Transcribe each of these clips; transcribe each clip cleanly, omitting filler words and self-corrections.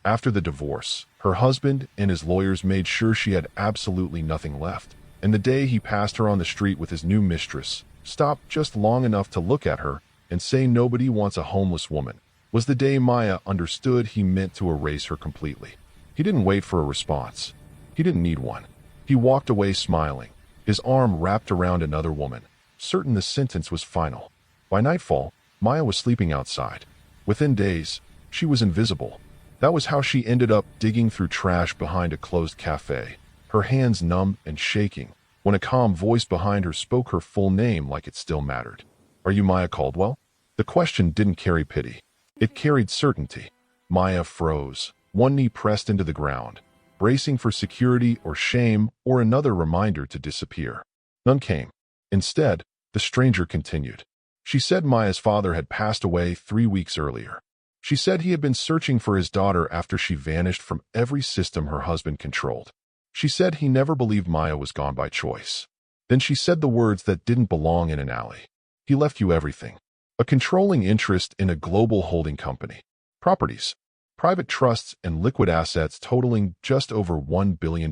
After the divorce, her husband and his lawyers made sure she had absolutely nothing left. And the day he passed her on the street with his new mistress, stopped just long enough to look at her and say nobody wants a homeless woman, was the day Maya understood he meant to erase her completely. He didn't wait for a response. He didn't need one. He walked away smiling, his arm wrapped around another woman, certain the sentence was final. By nightfall, Maya was sleeping outside. Within days, she was invisible. That was how she ended up digging through trash behind a closed cafe, her hands numb and shaking, when a calm voice behind her spoke her full name like it still mattered. "Are you Maya Caldwell?" The question didn't carry pity. It carried certainty. Maya froze, one knee pressed into the ground, bracing for security or shame or another reminder to disappear. None came. Instead, the stranger continued. She said Maya's father had passed away 3 weeks earlier. She said he had been searching for his daughter after she vanished from every system her husband controlled. She said he never believed Maya was gone by choice. Then she said the words that didn't belong in an alley. "He left you everything. A controlling interest in a global holding company. Properties, private trusts, and liquid assets totaling just over $1 billion.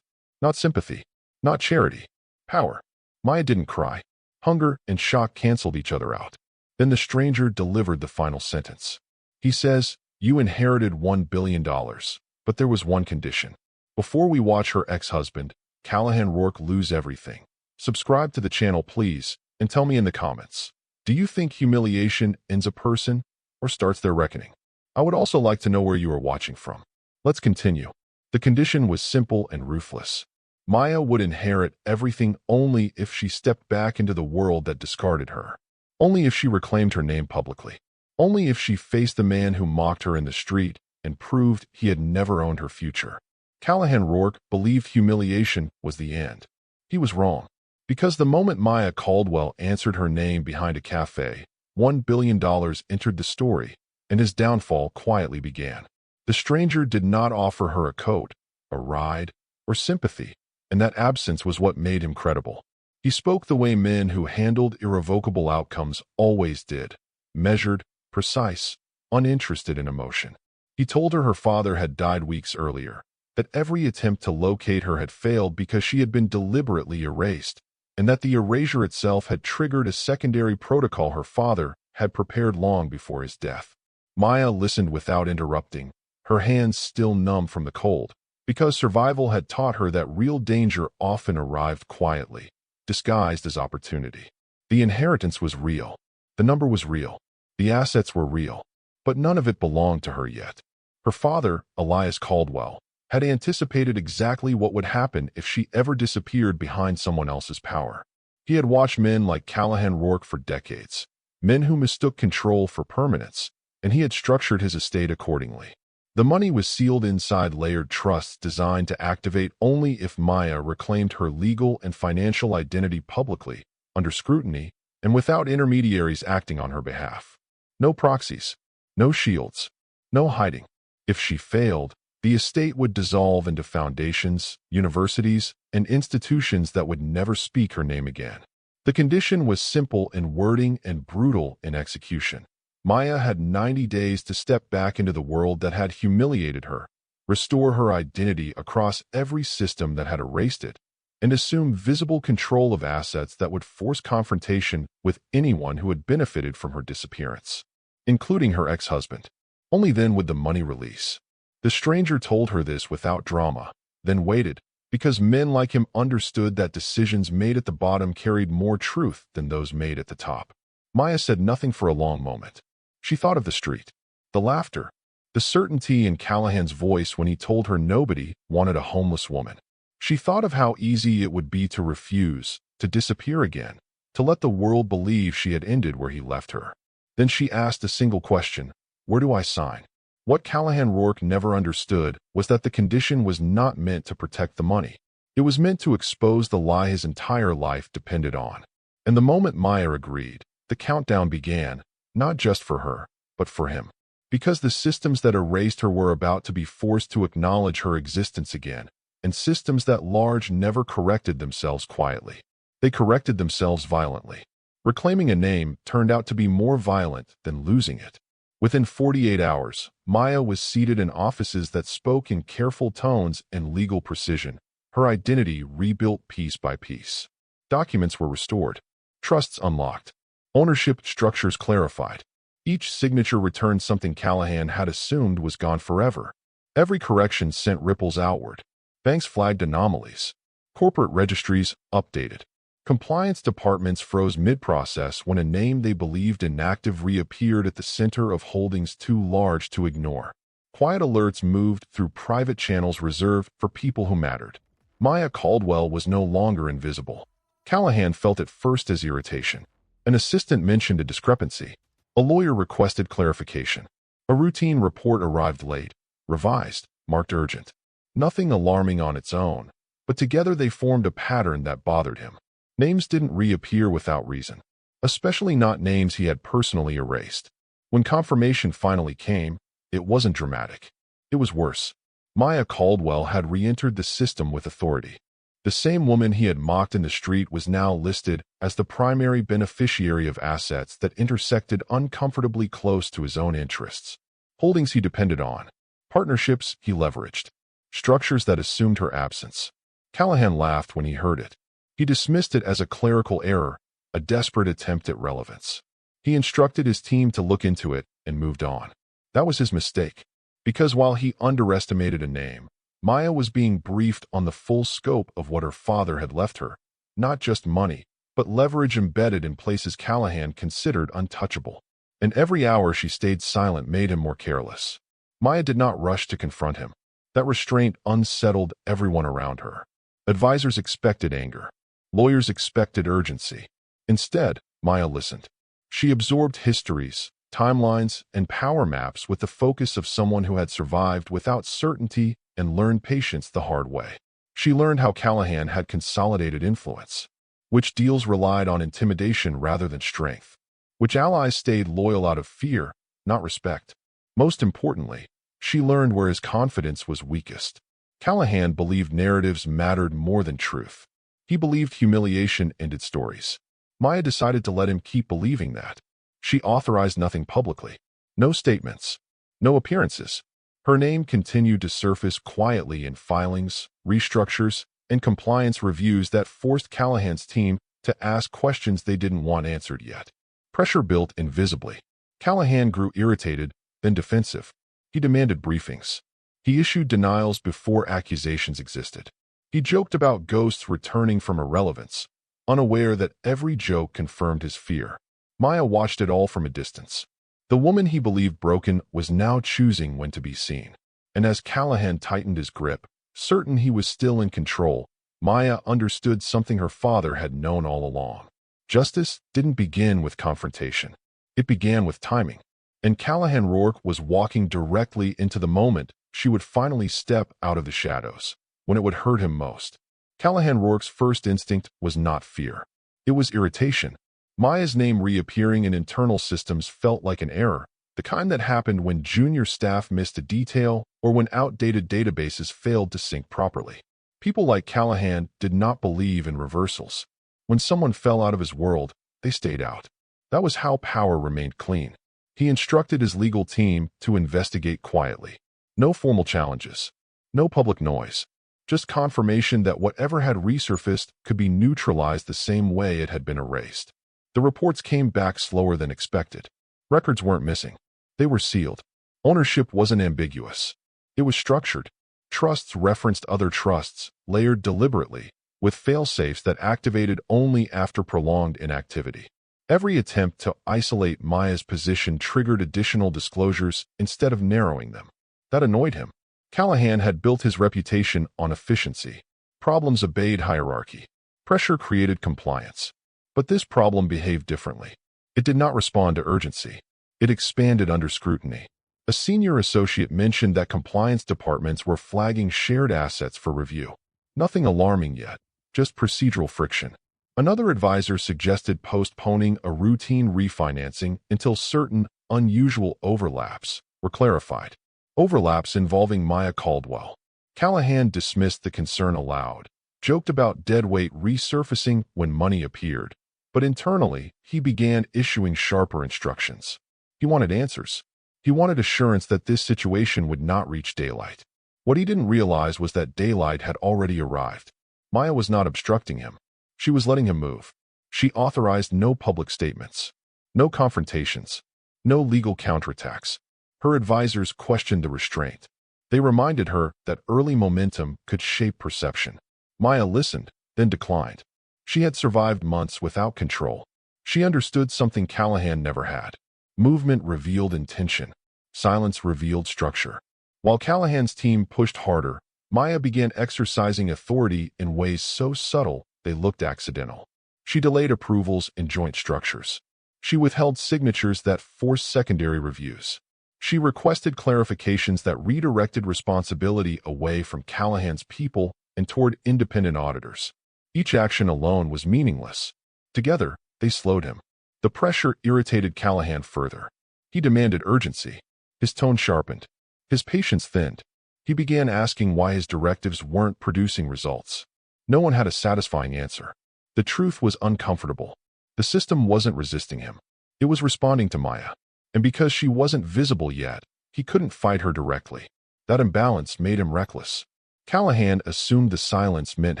Not sympathy. Not charity. Power." Maya didn't cry. Hunger and shock canceled each other out. Then the stranger delivered the final sentence. He says, "You inherited $1 billion, but there was one condition. Before we watch her ex-husband, Callahan Rourke, lose everything. Subscribe to the channel, please, and tell me in the comments. Do you think humiliation ends a person or starts their reckoning? I would also like to know where you are watching from. Let's continue. The condition was simple and ruthless. Maya would inherit everything only if she stepped back into the world that discarded her. Only if she reclaimed her name publicly. Only if she faced the man who mocked her in the street and proved he had never owned her future. Callahan Rourke believed humiliation was the end. He was wrong. Because the moment Maya Caldwell answered her name behind a cafe, $1 billion entered the story, and his downfall quietly began. The stranger did not offer her a coat, a ride, or sympathy, and that absence was what made him credible. He spoke the way men who handled irrevocable outcomes always did, measured, precise, uninterested in emotion. He told her father had died weeks earlier, that every attempt to locate her had failed because she had been deliberately erased, and that the erasure itself had triggered a secondary protocol her father had prepared long before his death. Maya listened without interrupting, her hands still numb from the cold, because survival had taught her that real danger often arrived quietly, disguised as opportunity. The inheritance was real. The number was real. The assets were real. But none of it belonged to her yet. Her father, Elias Caldwell, had anticipated exactly what would happen if she ever disappeared behind someone else's power. He had watched men like Callahan Rourke for decades, men who mistook control for permanence, and he had structured his estate accordingly. The money was sealed inside layered trusts designed to activate only if Maya reclaimed her legal and financial identity publicly, under scrutiny, and without intermediaries acting on her behalf. No proxies, no shields, no hiding. If she failed, the estate would dissolve into foundations, universities, and institutions that would never speak her name again. The condition was simple in wording and brutal in execution. Maya had 90 days to step back into the world that had humiliated her, restore her identity across every system that had erased it, and assume visible control of assets that would force confrontation with anyone who had benefited from her disappearance, including her ex-husband. Only then would the money release. The stranger told her this without drama, then waited, because men like him understood that decisions made at the bottom carried more truth than those made at the top. Maya said nothing for a long moment. She thought of the street, the laughter, the certainty in Callahan's voice when he told her nobody wanted a homeless woman. She thought of how easy it would be to refuse, to disappear again, to let the world believe she had ended where he left her. Then she asked a single question: where do I sign? What Callahan Rourke never understood was that the condition was not meant to protect the money. It was meant to expose the lie his entire life depended on. And the moment Maya agreed, the countdown began, not just for her, but for him. Because the systems that erased her were about to be forced to acknowledge her existence again, and systems that large never corrected themselves quietly. They corrected themselves violently. Reclaiming a name turned out to be more violent than losing it. Within 48 hours, Maya was seated in offices that spoke in careful tones and legal precision, her identity rebuilt piece by piece. Documents were restored, trusts unlocked, ownership structures clarified. Each signature returned something Callahan had assumed was gone forever. Every correction sent ripples outward. Banks flagged anomalies. Corporate registries updated. Compliance departments froze mid-process when a name they believed inactive reappeared at the center of holdings too large to ignore. Quiet alerts moved through private channels reserved for people who mattered. Maya Caldwell was no longer invisible. Callahan felt it first as irritation. An assistant mentioned a discrepancy. A lawyer requested clarification. A routine report arrived late, revised, marked urgent. Nothing alarming on its own, but together they formed a pattern that bothered him. Names didn't reappear without reason, especially not names he had personally erased. When confirmation finally came, it wasn't dramatic. It was worse. Maya Caldwell had re-entered the system with authority. The same woman he had mocked in the street was now listed as the primary beneficiary of assets that intersected uncomfortably close to his own interests. Holdings he depended on. Partnerships he leveraged. Structures that assumed her absence. Callahan laughed when he heard it. He dismissed it as a clerical error, a desperate attempt at relevance. He instructed his team to look into it and moved on. That was his mistake. Because while he underestimated a name, Maya was being briefed on the full scope of what her father had left her. Not just money, but leverage embedded in places Callahan considered untouchable. And every hour she stayed silent made him more careless. Maya did not rush to confront him. That restraint unsettled everyone around her. Advisors expected anger. Lawyers expected urgency. Instead, Maya listened. She absorbed histories, timelines, and power maps with the focus of someone who had survived without certainty and learned patience the hard way. She learned how Callahan had consolidated influence, which deals relied on intimidation rather than strength, which allies stayed loyal out of fear, not respect. Most importantly, she learned where his confidence was weakest. Callahan believed narratives mattered more than truth. He believed humiliation ended stories. Maya decided to let him keep believing that. She authorized nothing publicly. No statements. No appearances. Her name continued to surface quietly in filings, restructures, and compliance reviews that forced Callahan's team to ask questions they didn't want answered yet. Pressure built invisibly. Callahan grew irritated, then defensive. He demanded briefings. He issued denials before accusations existed. He joked about ghosts returning from irrelevance, unaware that every joke confirmed his fear. Maya watched it all from a distance. The woman he believed broken was now choosing when to be seen. And as Callahan tightened his grip, certain he was still in control, Maya understood something her father had known all along. Justice didn't begin with confrontation. It began with timing. And Callahan Rourke was walking directly into the moment she would finally step out of the shadows, when it would hurt him most. Callahan Rourke's first instinct was not fear. It was irritation. Maya's name reappearing in internal systems felt like an error, the kind that happened when junior staff missed a detail or when outdated databases failed to sync properly. People like Callahan did not believe in reversals. When someone fell out of his world, they stayed out. That was how power remained clean. He instructed his legal team to investigate quietly. No formal challenges. No public noise. Just confirmation that whatever had resurfaced could be neutralized the same way it had been erased. The reports came back slower than expected. Records weren't missing. They were sealed. Ownership wasn't ambiguous. It was structured. Trusts referenced other trusts, layered deliberately, with fail-safes that activated only after prolonged inactivity. Every attempt to isolate Maya's position triggered additional disclosures instead of narrowing them. That annoyed him. Callahan had built his reputation on efficiency. Problems obeyed hierarchy. Pressure created compliance. But this problem behaved differently. It did not respond to urgency. It expanded under scrutiny. A senior associate mentioned that compliance departments were flagging shared assets for review. Nothing alarming yet, just procedural friction. Another advisor suggested postponing a routine refinancing until certain unusual overlaps were clarified. Overlaps involving Maya Caldwell. Callahan dismissed the concern aloud, joked about deadweight resurfacing when money appeared. But internally, he began issuing sharper instructions. He wanted answers. He wanted assurance that this situation would not reach daylight. What he didn't realize was that daylight had already arrived. Maya was not obstructing him. She was letting him move. She authorized no public statements, no confrontations, no legal counterattacks. Her advisors questioned the restraint. They reminded her that early momentum could shape perception. Maya listened, then declined. She had survived months without control. She understood something Callahan never had. Movement revealed intention. Silence revealed structure. While Callahan's team pushed harder, Maya began exercising authority in ways so subtle they looked accidental. She delayed approvals in joint structures. She withheld signatures that forced secondary reviews. She requested clarifications that redirected responsibility away from Callahan's people and toward independent auditors. Each action alone was meaningless. Together, they slowed him. The pressure irritated Callahan further. He demanded urgency. His tone sharpened. His patience thinned. He began asking why his directives weren't producing results. No one had a satisfying answer. The truth was uncomfortable. The system wasn't resisting him. It was responding to Maya. And because she wasn't visible yet, he couldn't fight her directly. That imbalance made him reckless. Callahan assumed the silence meant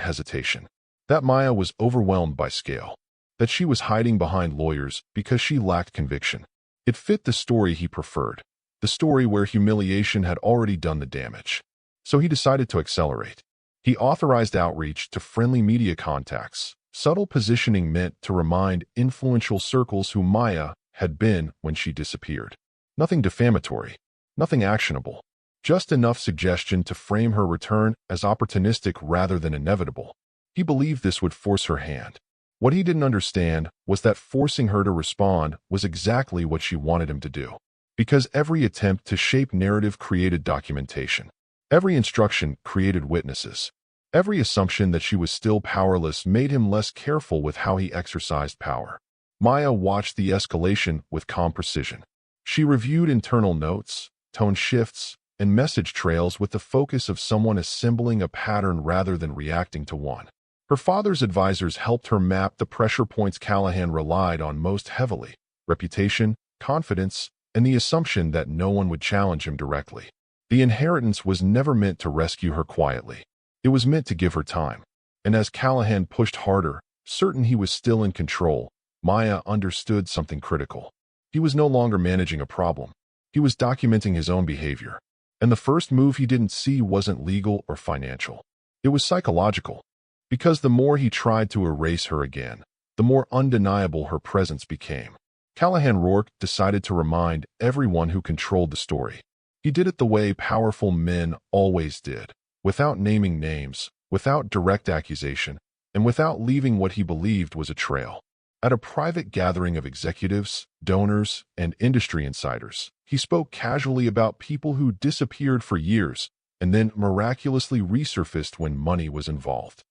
hesitation. That Maya was overwhelmed by scale. That she was hiding behind lawyers because she lacked conviction. It fit the story he preferred, the story where humiliation had already done the damage. So he decided to accelerate. He authorized outreach to friendly media contacts, subtle positioning meant to remind influential circles who Maya had been when she disappeared. Nothing defamatory, nothing actionable, just enough suggestion to frame her return as opportunistic rather than inevitable. He believed this would force her hand. What he didn't understand was that forcing her to respond was exactly what she wanted him to do. Because every attempt to shape narrative created documentation. Every instruction created witnesses. Every assumption that she was still powerless made him less careful with how he exercised power. Maya watched the escalation with calm precision. She reviewed internal notes, tone shifts, and message trails with the focus of someone assembling a pattern rather than reacting to one. Her father's advisors helped her map the pressure points Callahan relied on most heavily: reputation, confidence, and the assumption that no one would challenge him directly. The inheritance was never meant to rescue her quietly. It was meant to give her time. And as Callahan pushed harder, certain he was still in control, Maya understood something critical. He was no longer managing a problem. He was documenting his own behavior. And the first move he didn't see wasn't legal or financial. It was psychological. Because the more he tried to erase her again, the more undeniable her presence became. Callahan Rourke decided to remind everyone who controlled the story. He did it the way powerful men always did, without naming names, without direct accusation, and without leaving what he believed was a trail. At a private gathering of executives, donors, and industry insiders, he spoke casually about people who disappeared for years and then miraculously resurfaced when money was involved.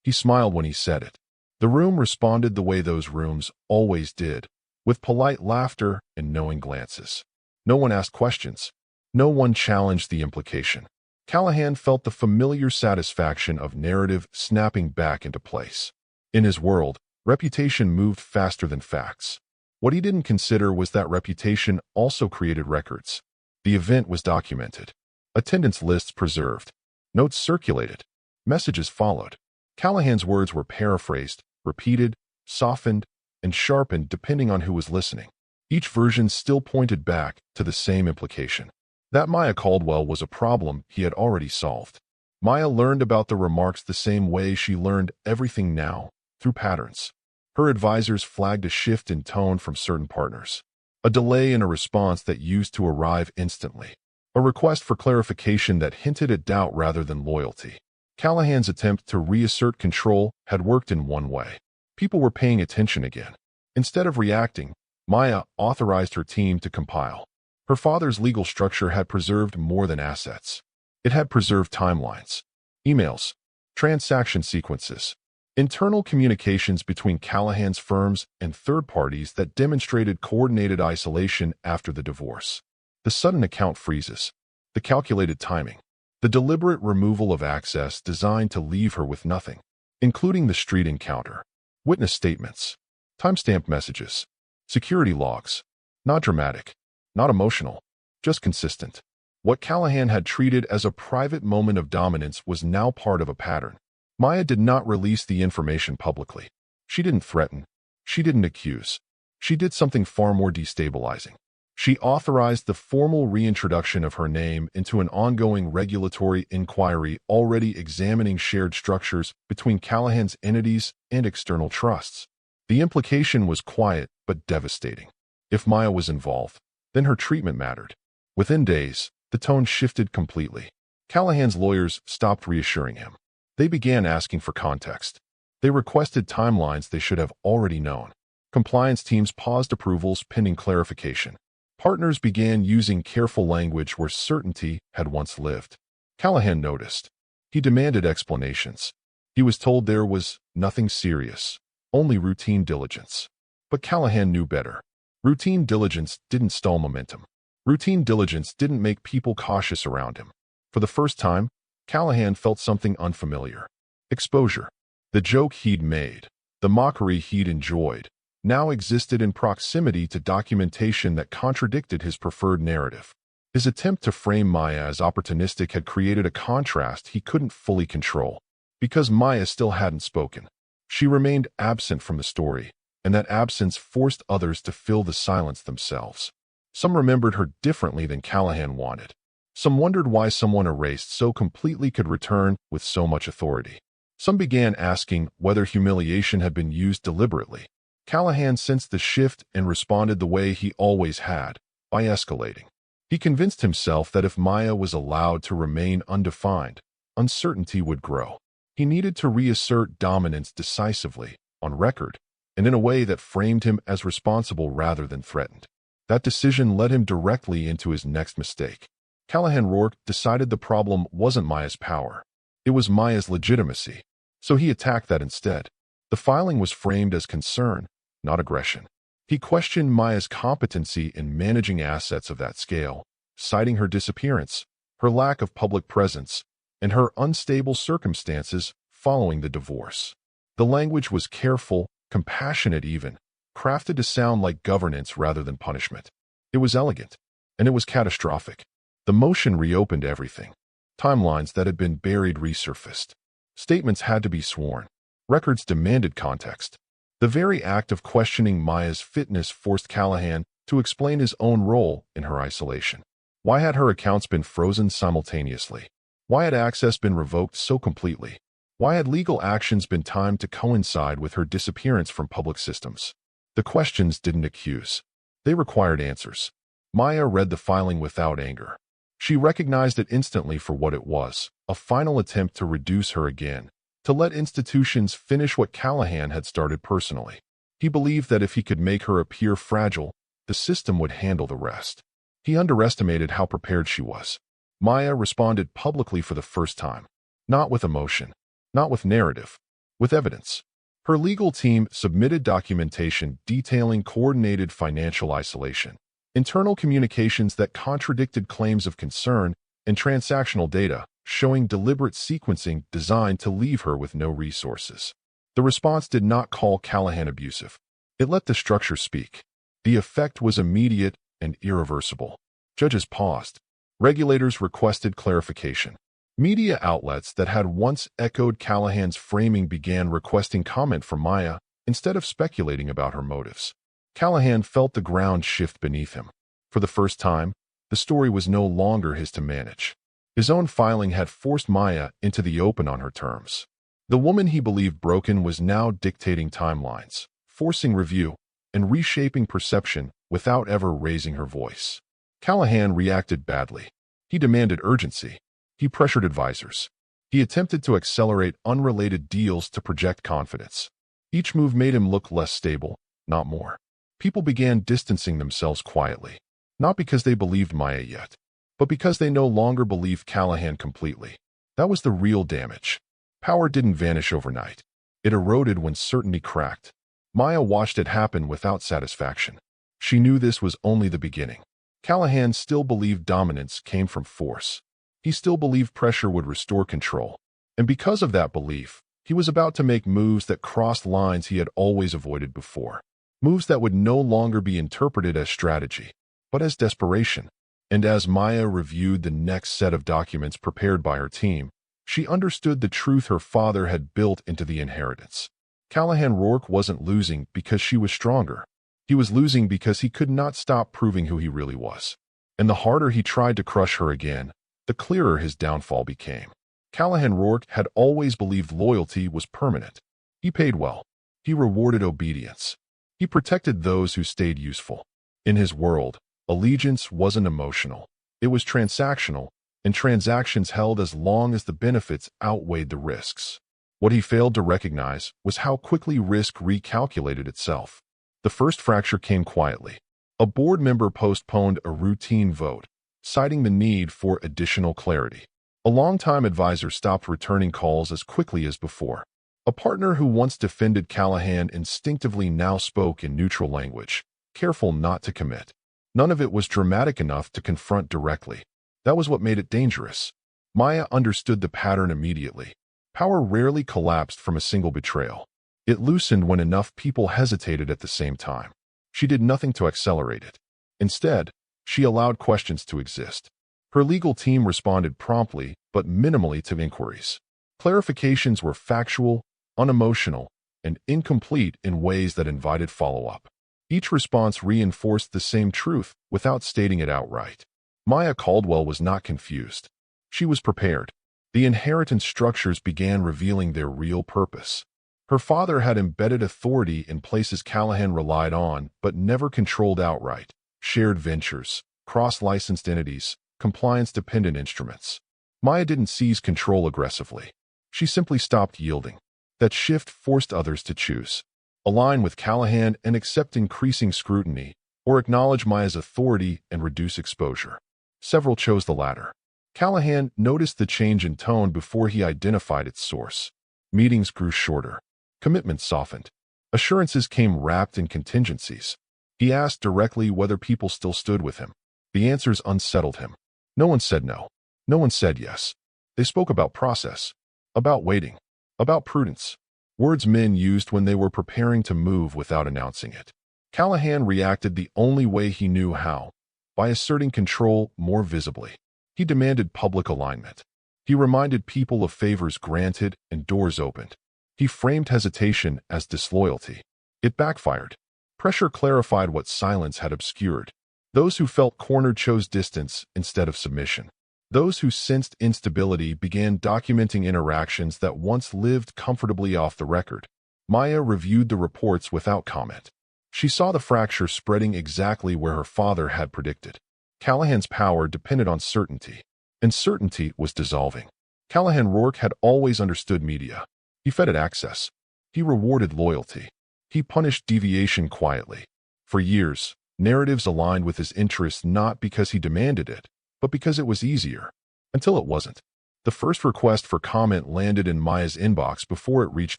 He smiled when he said it. The room responded the way those rooms always did, with polite laughter and knowing glances. No one asked questions. No one challenged the implication. Callahan felt the familiar satisfaction of narrative snapping back into place. In his world, reputation moved faster than facts. What he didn't consider was that reputation also created records. The event was documented. Attendance lists preserved. Notes circulated. Messages followed. Callahan's words were paraphrased, repeated, softened, and sharpened depending on who was listening. Each version still pointed back to the same implication. That Maya Caldwell was a problem he had already solved. Maya learned about the remarks the same way she learned everything now, through patterns. Her advisors flagged a shift in tone from certain partners. A delay in a response that used to arrive instantly. A request for clarification that hinted at doubt rather than loyalty. Callahan's attempt to reassert control had worked in one way. People were paying attention again. Instead of reacting, Maya authorized her team to compile. Her father's legal structure had preserved more than assets. It had preserved timelines, emails, transaction sequences, internal communications between Callahan's firms and third parties that demonstrated coordinated isolation after the divorce. The sudden account freezes, the calculated timing, the deliberate removal of access designed to leave her with nothing, including the street encounter, witness statements, timestamp messages, security logs. Not dramatic, not emotional, just consistent. What Callahan had treated as a private moment of dominance was now part of a pattern. Maya did not release the information publicly. She didn't threaten. She didn't accuse. She did something far more destabilizing. She authorized the formal reintroduction of her name into an ongoing regulatory inquiry already examining shared structures between Callahan's entities and external trusts. The implication was quiet but devastating. If Maya was involved, then her treatment mattered. Within days, the tone shifted completely. Callahan's lawyers stopped reassuring him. They began asking for context. They requested timelines they should have already known. Compliance teams paused approvals pending clarification. Partners began using careful language where certainty had once lived. Callahan noticed. He demanded explanations. He was told there was nothing serious, only routine diligence. But Callahan knew better. Routine diligence didn't stall momentum. Routine diligence didn't make people cautious around him. For the first time, Callahan felt something unfamiliar. Exposure. The joke he'd made, the mockery he'd enjoyed, now existed in proximity to documentation that contradicted his preferred narrative. His attempt to frame Maya as opportunistic had created a contrast he couldn't fully control. Because Maya still hadn't spoken, she remained absent from the story, and that absence forced others to fill the silence themselves. Some remembered her differently than Callahan wanted. Some wondered why someone erased so completely could return with so much authority. Some began asking whether humiliation had been used deliberately. Callahan sensed the shift and responded the way he always had, by escalating. He convinced himself that if Maya was allowed to remain undefined, uncertainty would grow. He needed to reassert dominance decisively, on record, and in a way that framed him as responsible rather than threatened. That decision led him directly into his next mistake. Callahan Rourke decided the problem wasn't Maya's power. It was Maya's legitimacy. So he attacked that instead. The filing was framed as concern, not aggression. He questioned Maya's competency in managing assets of that scale, citing her disappearance, her lack of public presence, and her unstable circumstances following the divorce. The language was careful, compassionate even, crafted to sound like governance rather than punishment. It was elegant, and it was catastrophic. The motion reopened everything. Timelines that had been buried resurfaced. Statements had to be sworn. Records demanded context. The very act of questioning Maya's fitness forced Callahan to explain his own role in her isolation. Why had her accounts been frozen simultaneously? Why had access been revoked so completely? Why had legal actions been timed to coincide with her disappearance from public systems? The questions didn't accuse. They required answers. Maya read the filing without anger. She recognized it instantly for what it was, a final attempt to reduce her again, to let institutions finish what Callahan had started personally. He believed that if he could make her appear fragile, the system would handle the rest. He underestimated how prepared she was. Maya responded publicly for the first time, not with emotion, not with narrative, with evidence. Her legal team submitted documentation detailing coordinated financial isolation, internal communications that contradicted claims of concern, and transactional data showing deliberate sequencing designed to leave her with no resources. The response did not call Callahan abusive. It let the structure speak. The effect was immediate and irreversible. Judges paused. Regulators requested clarification. Media outlets that had once echoed Callahan's framing began requesting comment from Maya instead of speculating about her motives. Callahan felt the ground shift beneath him. For the first time, the story was no longer his to manage. His own filing had forced Maya into the open on her terms. The woman he believed broken was now dictating timelines, forcing review, and reshaping perception without ever raising her voice. Callahan reacted badly. He demanded urgency. He pressured advisors. He attempted to accelerate unrelated deals to project confidence. Each move made him look less stable, not more. People began distancing themselves quietly, not because they believed Maya yet, but because they no longer believed Callahan completely. That was the real damage. Power didn't vanish overnight. It eroded when certainty cracked. Maya watched it happen without satisfaction. She knew this was only the beginning. Callahan still believed dominance came from force. He still believed pressure would restore control. And because of that belief, he was about to make moves that crossed lines he had always avoided before. Moves that would no longer be interpreted as strategy, but as desperation. And as Maya reviewed the next set of documents prepared by her team, she understood the truth her father had built into the inheritance. Callahan Rourke wasn't losing because she was stronger. He was losing because he could not stop proving who he really was. And the harder he tried to crush her again, the clearer his downfall became. Callahan Rourke had always believed loyalty was permanent. He paid well. He rewarded obedience. He protected those who stayed useful. In his world, allegiance wasn't emotional. It was transactional, and transactions held as long as the benefits outweighed the risks. What he failed to recognize was how quickly risk recalculated itself. The first fracture came quietly. A board member postponed a routine vote, citing the need for additional clarity. A longtime advisor stopped returning calls as quickly as before. A partner who once defended Callahan instinctively now spoke in neutral language, careful not to commit. None of it was dramatic enough to confront directly. That was what made it dangerous. Maya understood the pattern immediately. Power rarely collapsed from a single betrayal. It loosened when enough people hesitated at the same time. She did nothing to accelerate it. Instead, she allowed questions to exist. Her legal team responded promptly, but minimally to inquiries. Clarifications were factual, unemotional, and incomplete in ways that invited follow-up. Each response reinforced the same truth without stating it outright. Maya Caldwell was not confused. She was prepared. The inheritance structures began revealing their real purpose. Her father had embedded authority in places Callahan relied on but never controlled outright: shared ventures, cross-licensed entities, compliance-dependent instruments. Maya didn't seize control aggressively. She simply stopped yielding. That shift forced others to choose: align with Callahan and accept increasing scrutiny, or acknowledge Maya's authority and reduce exposure. Several chose the latter. Callahan noticed the change in tone before he identified its source. Meetings grew shorter. Commitments softened. Assurances came wrapped in contingencies. He asked directly whether people still stood with him. The answers unsettled him. No one said no. No one said yes. They spoke about process, about waiting, about prudence. Words men used when they were preparing to move without announcing it. Callahan reacted the only way he knew how: by asserting control more visibly. He demanded public alignment. He reminded people of favors granted and doors opened. He framed hesitation as disloyalty. It backfired. Pressure clarified what silence had obscured. Those who felt cornered chose distance instead of submission. Those who sensed instability began documenting interactions that once lived comfortably off the record. Maya reviewed the reports without comment. She saw the fracture spreading exactly where her father had predicted. Callahan's power depended on certainty, and certainty was dissolving. Callahan Rourke had always understood media. He fed it access. He rewarded loyalty. He punished deviation quietly. For years, narratives aligned with his interests not because he demanded it, but because it was easier. Until it wasn't. The first request for comment landed in Maya's inbox before it reached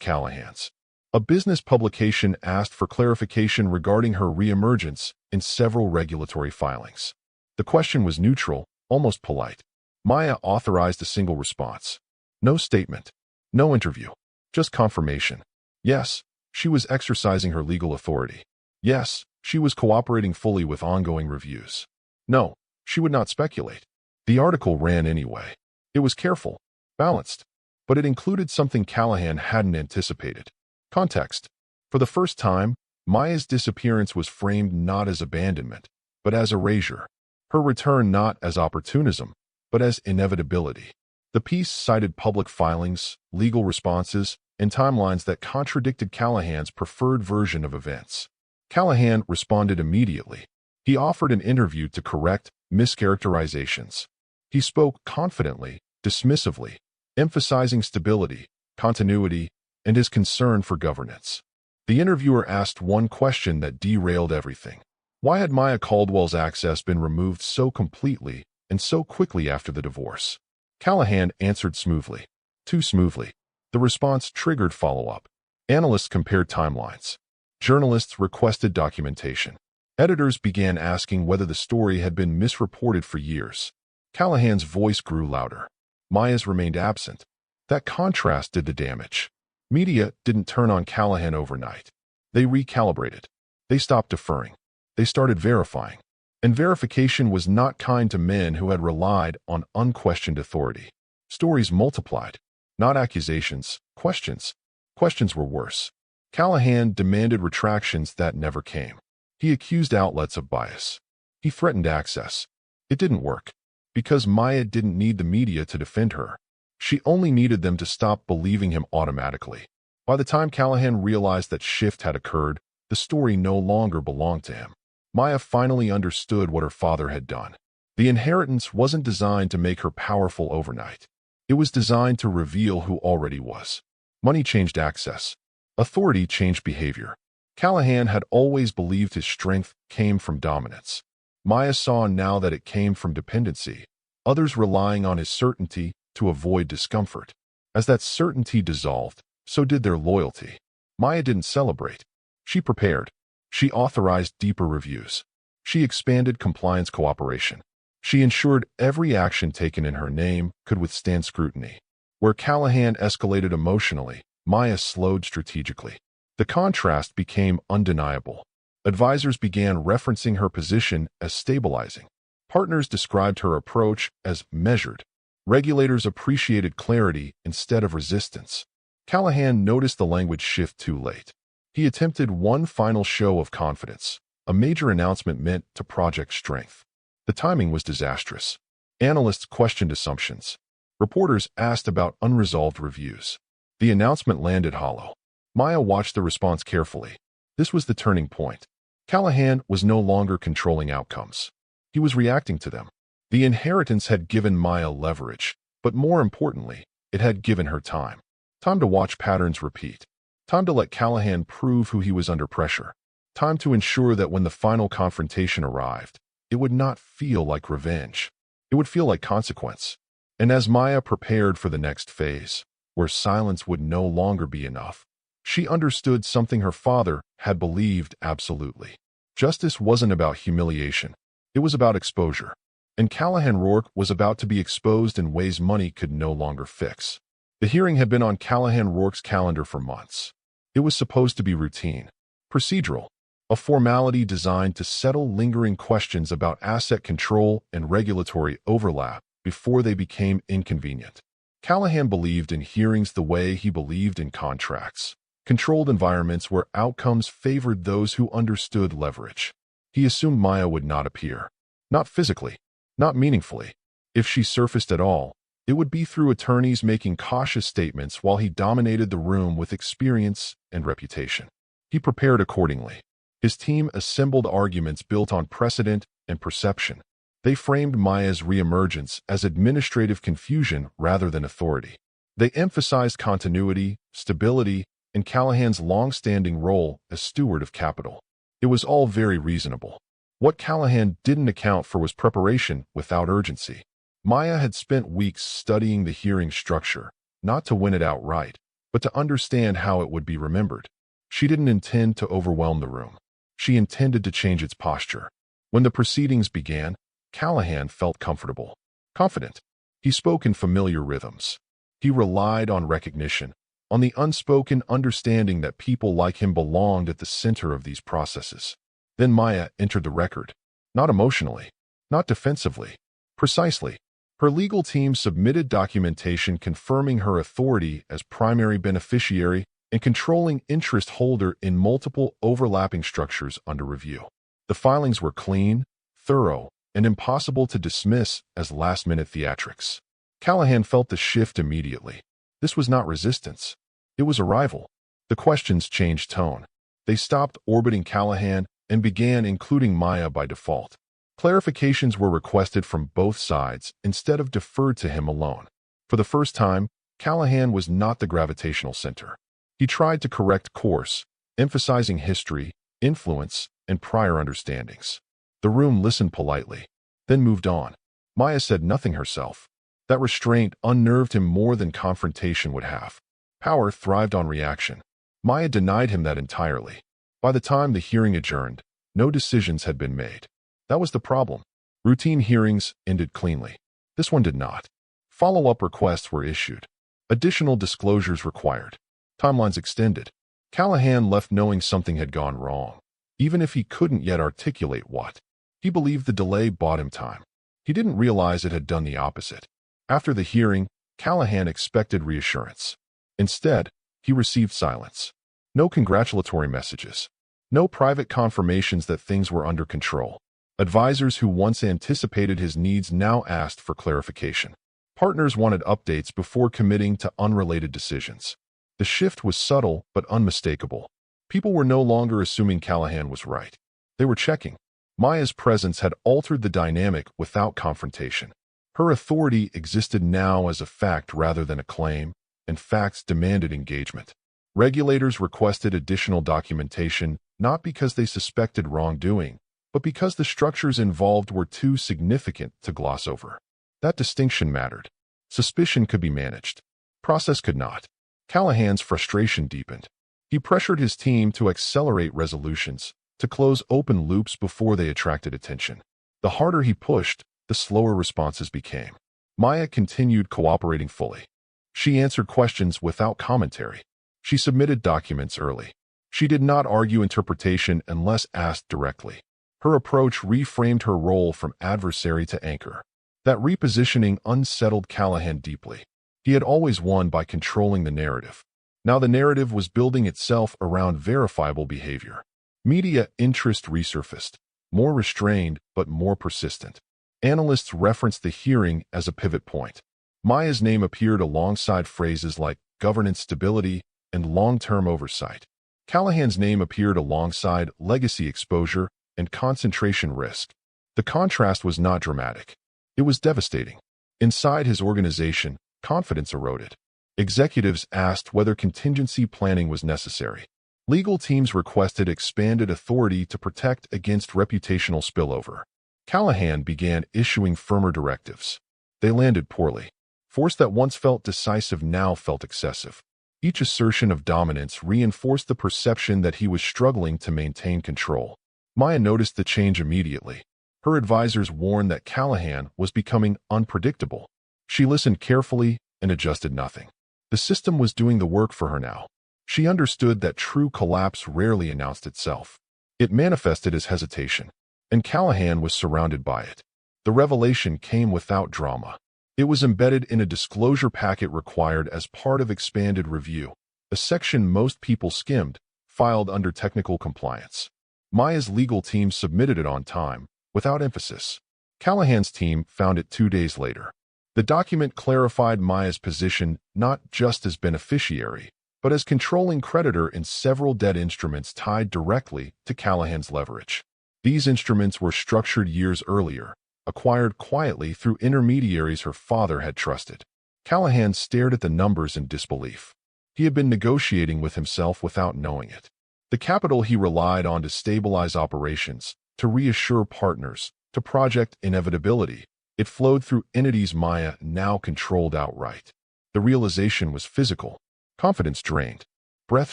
Callahan's. A business publication asked for clarification regarding her reemergence in several regulatory filings. The question was neutral, almost polite. Maya authorized a single response. No statement. No interview. Just confirmation. Yes, she was exercising her legal authority. Yes, she was cooperating fully with ongoing reviews. No, she would not speculate. The article ran anyway. It was careful, balanced, but it included something Callahan hadn't anticipated: context. For the first time, Maya's disappearance was framed not as abandonment, but as erasure. Her return not as opportunism, but as inevitability. The piece cited public filings, legal responses, and timelines that contradicted Callahan's preferred version of events. Callahan responded immediately. He offered an interview to correct mischaracterizations. He spoke confidently, dismissively, emphasizing stability, continuity, and his concern for governance. The interviewer asked one question that derailed everything. Why had Maya Caldwell's access been removed so completely and so quickly after the divorce? Callahan answered smoothly. Too smoothly. The response triggered follow-up. Analysts compared timelines. Journalists requested documentation. Editors began asking whether the story had been misreported for years. Callahan's voice grew louder. Maya's remained absent. That contrast did the damage. Media didn't turn on Callahan overnight. They recalibrated. They stopped deferring. They started verifying. And verification was not kind to men who had relied on unquestioned authority. Stories multiplied. Not accusations, questions. Questions were worse. Callahan demanded retractions that never came. He accused outlets of bias. He threatened access. It didn't work. Because Maya didn't need the media to defend her. She only needed them to stop believing him automatically. By the time Callahan realized that shift had occurred, the story no longer belonged to him. Maya finally understood what her father had done. The inheritance wasn't designed to make her powerful overnight. It was designed to reveal who already was. Money changed access. Authority changed behavior. Callahan had always believed his strength came from dominance. Maya saw now that it came from dependency, others relying on his certainty to avoid discomfort. As that certainty dissolved, so did their loyalty. Maya didn't celebrate. She prepared. She authorized deeper reviews. She expanded compliance cooperation. She ensured every action taken in her name could withstand scrutiny. Where Callahan escalated emotionally, Maya slowed strategically. The contrast became undeniable. Advisors began referencing her position as stabilizing. Partners described her approach as measured. Regulators appreciated clarity instead of resistance. Callahan noticed the language shift too late. He attempted one final show of confidence, a major announcement meant to project strength. The timing was disastrous. Analysts questioned assumptions. Reporters asked about unresolved reviews. The announcement landed hollow. Maya watched the response carefully. This was the turning point. Callahan was no longer controlling outcomes. He was reacting to them. The inheritance had given Maya leverage, but more importantly, it had given her time. Time to watch patterns repeat. Time to let Callahan prove who he was under pressure. Time to ensure that when the final confrontation arrived, it would not feel like revenge. It would feel like consequence. And as Maya prepared for the next phase, where silence would no longer be enough, she understood something her father had believed absolutely. Justice wasn't about humiliation. It was about exposure. And Callahan Rourke was about to be exposed in ways money could no longer fix. The hearing had been on Callahan Rourke's calendar for months. It was supposed to be routine, procedural, a formality designed to settle lingering questions about asset control and regulatory overlap before they became inconvenient. Callahan believed in hearings the way he believed in contracts, controlled environments where outcomes favored those who understood leverage. He assumed Maya would not appear. Not physically, not meaningfully. If she surfaced at all, it would be through attorneys making cautious statements while he dominated the room with experience and reputation. He prepared accordingly. His team assembled arguments built on precedent and perception. They framed Maya's reemergence as administrative confusion rather than authority. They emphasized continuity, stability, and Callahan's long-standing role as steward of capital. It was all very reasonable. What Callahan didn't account for was preparation without urgency. Maya had spent weeks studying the hearing structure, not to win it outright, but to understand how it would be remembered. She didn't intend to overwhelm the room. She intended to change its posture. When the proceedings began, Callahan felt comfortable, confident. He spoke in familiar rhythms. He relied on recognition, on the unspoken understanding that people like him belonged at the center of these processes. Then Maya entered the record. Not emotionally, not defensively, precisely. Her legal team submitted documentation confirming her authority as primary beneficiary and controlling interest holder in multiple overlapping structures under review. The filings were clean, thorough, and impossible to dismiss as last-minute theatrics. Callahan felt the shift immediately. This was not resistance. It was arrival. The questions changed tone. They stopped orbiting Callahan and began including Maya by default. Clarifications were requested from both sides instead of deferred to him alone. For the first time, Callahan was not the gravitational center. He tried to correct course, emphasizing history, influence, and prior understandings. The room listened politely, then moved on. Maya said nothing herself. That restraint unnerved him more than confrontation would have. Power thrived on reaction. Maya denied him that entirely. By the time the hearing adjourned, no decisions had been made. That was the problem. Routine hearings ended cleanly. This one did not. Follow-up requests were issued. Additional disclosures required. Timelines extended. Callahan left knowing something had gone wrong, even if he couldn't yet articulate what. He believed the delay bought him time. He didn't realize it had done the opposite. After the hearing, Callahan expected reassurance. Instead, he received silence. No congratulatory messages. No private confirmations that things were under control. Advisors who once anticipated his needs now asked for clarification. Partners wanted updates before committing to unrelated decisions. The shift was subtle but unmistakable. People were no longer assuming Callahan was right. They were checking. Maya's presence had altered the dynamic without confrontation. Her authority existed now as a fact rather than a claim, and facts demanded engagement. Regulators requested additional documentation not because they suspected wrongdoing, but because the structures involved were too significant to gloss over. That distinction mattered. Suspicion could be managed. Process could not. Callahan's frustration deepened. He pressured his team to accelerate resolutions, to close open loops before they attracted attention. The harder he pushed, the slower responses became. Maya continued cooperating fully. She answered questions without commentary. She submitted documents early. She did not argue interpretation unless asked directly. Her approach reframed her role from adversary to anchor. That repositioning unsettled Callahan deeply. He had always won by controlling the narrative. Now the narrative was building itself around verifiable behavior. Media interest resurfaced, more restrained but more persistent. Analysts referenced the hearing as a pivot point. Maya's name appeared alongside phrases like governance stability and long-term oversight. Callahan's name appeared alongside legacy exposure and concentration risk. The contrast was not dramatic. It was devastating. Inside his organization, confidence eroded. Executives asked whether contingency planning was necessary. Legal teams requested expanded authority to protect against reputational spillover. Callahan began issuing firmer directives. They landed poorly. Force that once felt decisive now felt excessive. Each assertion of dominance reinforced the perception that he was struggling to maintain control. Maya noticed the change immediately. Her advisors warned that Callahan was becoming unpredictable. She listened carefully and adjusted nothing. The system was doing the work for her now. She understood that true collapse rarely announced itself. It manifested as hesitation, and Callahan was surrounded by it. The revelation came without drama. It was embedded in a disclosure packet required as part of expanded review, a section most people skimmed, filed under technical compliance. Maya's legal team submitted it on time, without emphasis. Callahan's team found it 2 days later. The document clarified Maya's position not just as beneficiary, but as controlling creditor in several debt instruments tied directly to Callahan's leverage. These instruments were structured years earlier, acquired quietly through intermediaries her father had trusted. Callahan stared at the numbers in disbelief. He had been negotiating with himself without knowing it. The capital he relied on to stabilize operations, to reassure partners, to project inevitability, it flowed through entities Maya now controlled outright. The realization was physical. Confidence drained. Breath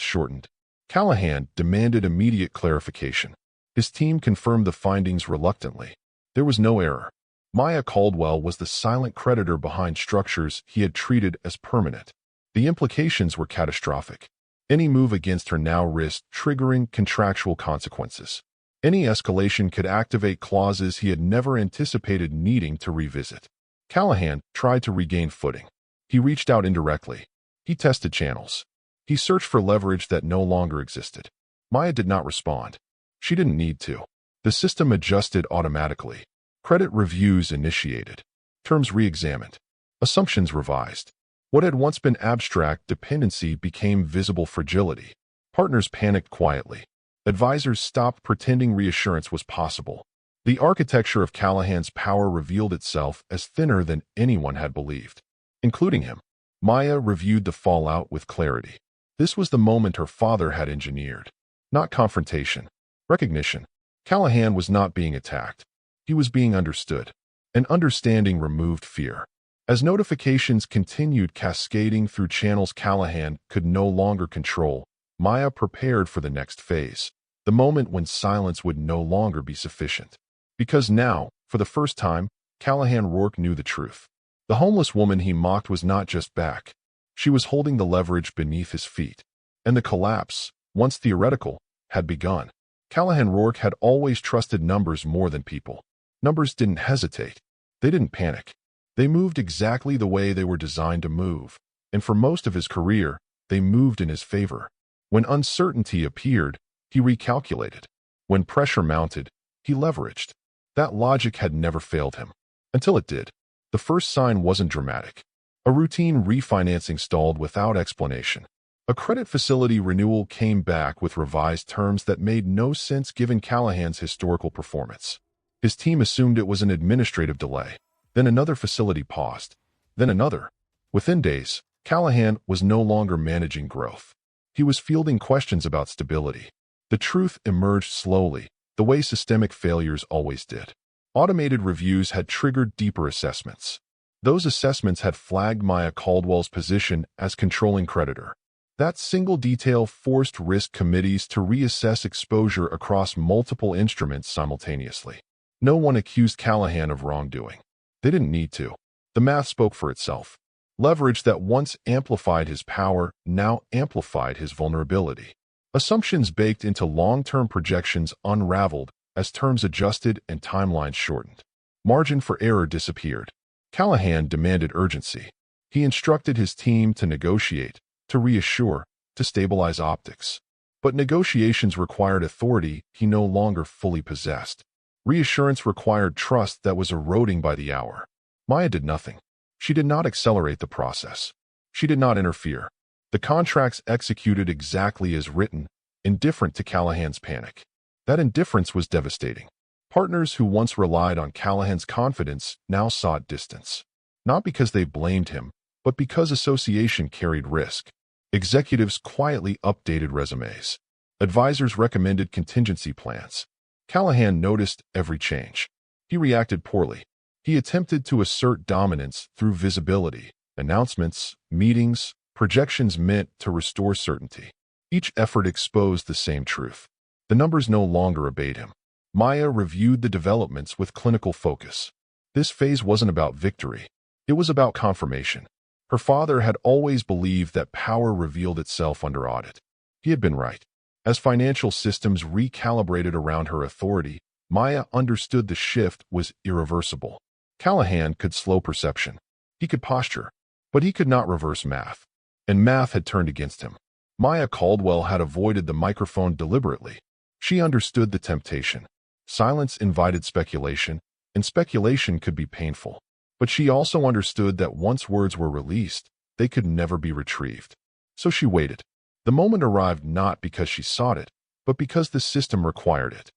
shortened. Callahan demanded immediate clarification. His team confirmed the findings reluctantly. There was no error. Maya Caldwell was the silent creditor behind structures he had treated as permanent. The implications were catastrophic. Any move against her now risked triggering contractual consequences. Any escalation could activate clauses he had never anticipated needing to revisit. Callahan tried to regain footing. He reached out indirectly. He tested channels. He searched for leverage that no longer existed. Maya did not respond. She didn't need to. The system adjusted automatically. Credit reviews initiated. Terms re-examined. Assumptions revised. What had once been abstract dependency became visible fragility. Partners panicked quietly. Advisors stopped pretending reassurance was possible. The architecture of Callahan's power revealed itself as thinner than anyone had believed, including him. Maya reviewed the fallout with clarity. This was the moment her father had engineered. Not confrontation. Recognition. Callahan was not being attacked. He was being understood. And understanding removed fear. As notifications continued cascading through channels Callahan could no longer control, Maya prepared for the next phase, the moment when silence would no longer be sufficient. Because now, for the first time, Callahan Rourke knew the truth. The homeless woman he mocked was not just back. She was holding the leverage beneath his feet. And the collapse, once theoretical, had begun. Callahan Rourke had always trusted numbers more than people. Numbers didn't hesitate. They didn't panic. They moved exactly the way they were designed to move. And for most of his career, they moved in his favor. When uncertainty appeared, he recalculated. When pressure mounted, he leveraged. That logic had never failed him. Until it did. The first sign wasn't dramatic. A routine refinancing stalled without explanation. A credit facility renewal came back with revised terms that made no sense given Callahan's historical performance. His team assumed it was an administrative delay. Then another facility paused. Then another. Within days, Callahan was no longer managing growth. He was fielding questions about stability. The truth emerged slowly, the way systemic failures always did. Automated reviews had triggered deeper assessments. Those assessments had flagged Maya Caldwell's position as controlling creditor. That single detail forced risk committees to reassess exposure across multiple instruments simultaneously. No one accused Callahan of wrongdoing. They didn't need to. The math spoke for itself. Leverage that once amplified his power now amplified his vulnerability. Assumptions baked into long-term projections unraveled as terms adjusted and timelines shortened. Margin for error disappeared. Callahan demanded urgency. He instructed his team to negotiate, to reassure, to stabilize optics. But negotiations required authority he no longer fully possessed. Reassurance required trust that was eroding by the hour. Maya did nothing. She did not accelerate the process. She did not interfere. The contracts executed exactly as written, indifferent to Callahan's panic. That indifference was devastating. Partners who once relied on Callahan's confidence now sought distance. Not because they blamed him, but because association carried risk. Executives quietly updated resumes. Advisors recommended contingency plans. Callahan noticed every change. He reacted poorly. He attempted to assert dominance through visibility, announcements, meetings, projections meant to restore certainty. Each effort exposed the same truth. The numbers no longer obeyed him. Maya reviewed the developments with clinical focus. This phase wasn't about victory. It was about confirmation. Her father had always believed that power revealed itself under audit. He had been right. As financial systems recalibrated around her authority, Maya understood the shift was irreversible. Callahan could slow perception. He could posture. But he could not reverse math. And math had turned against him. Maya Caldwell had avoided the microphone deliberately. She understood the temptation. Silence invited speculation, and speculation could be painful. But she also understood that once words were released, they could never be retrieved. So she waited. The moment arrived not because she sought it, but because the system required it.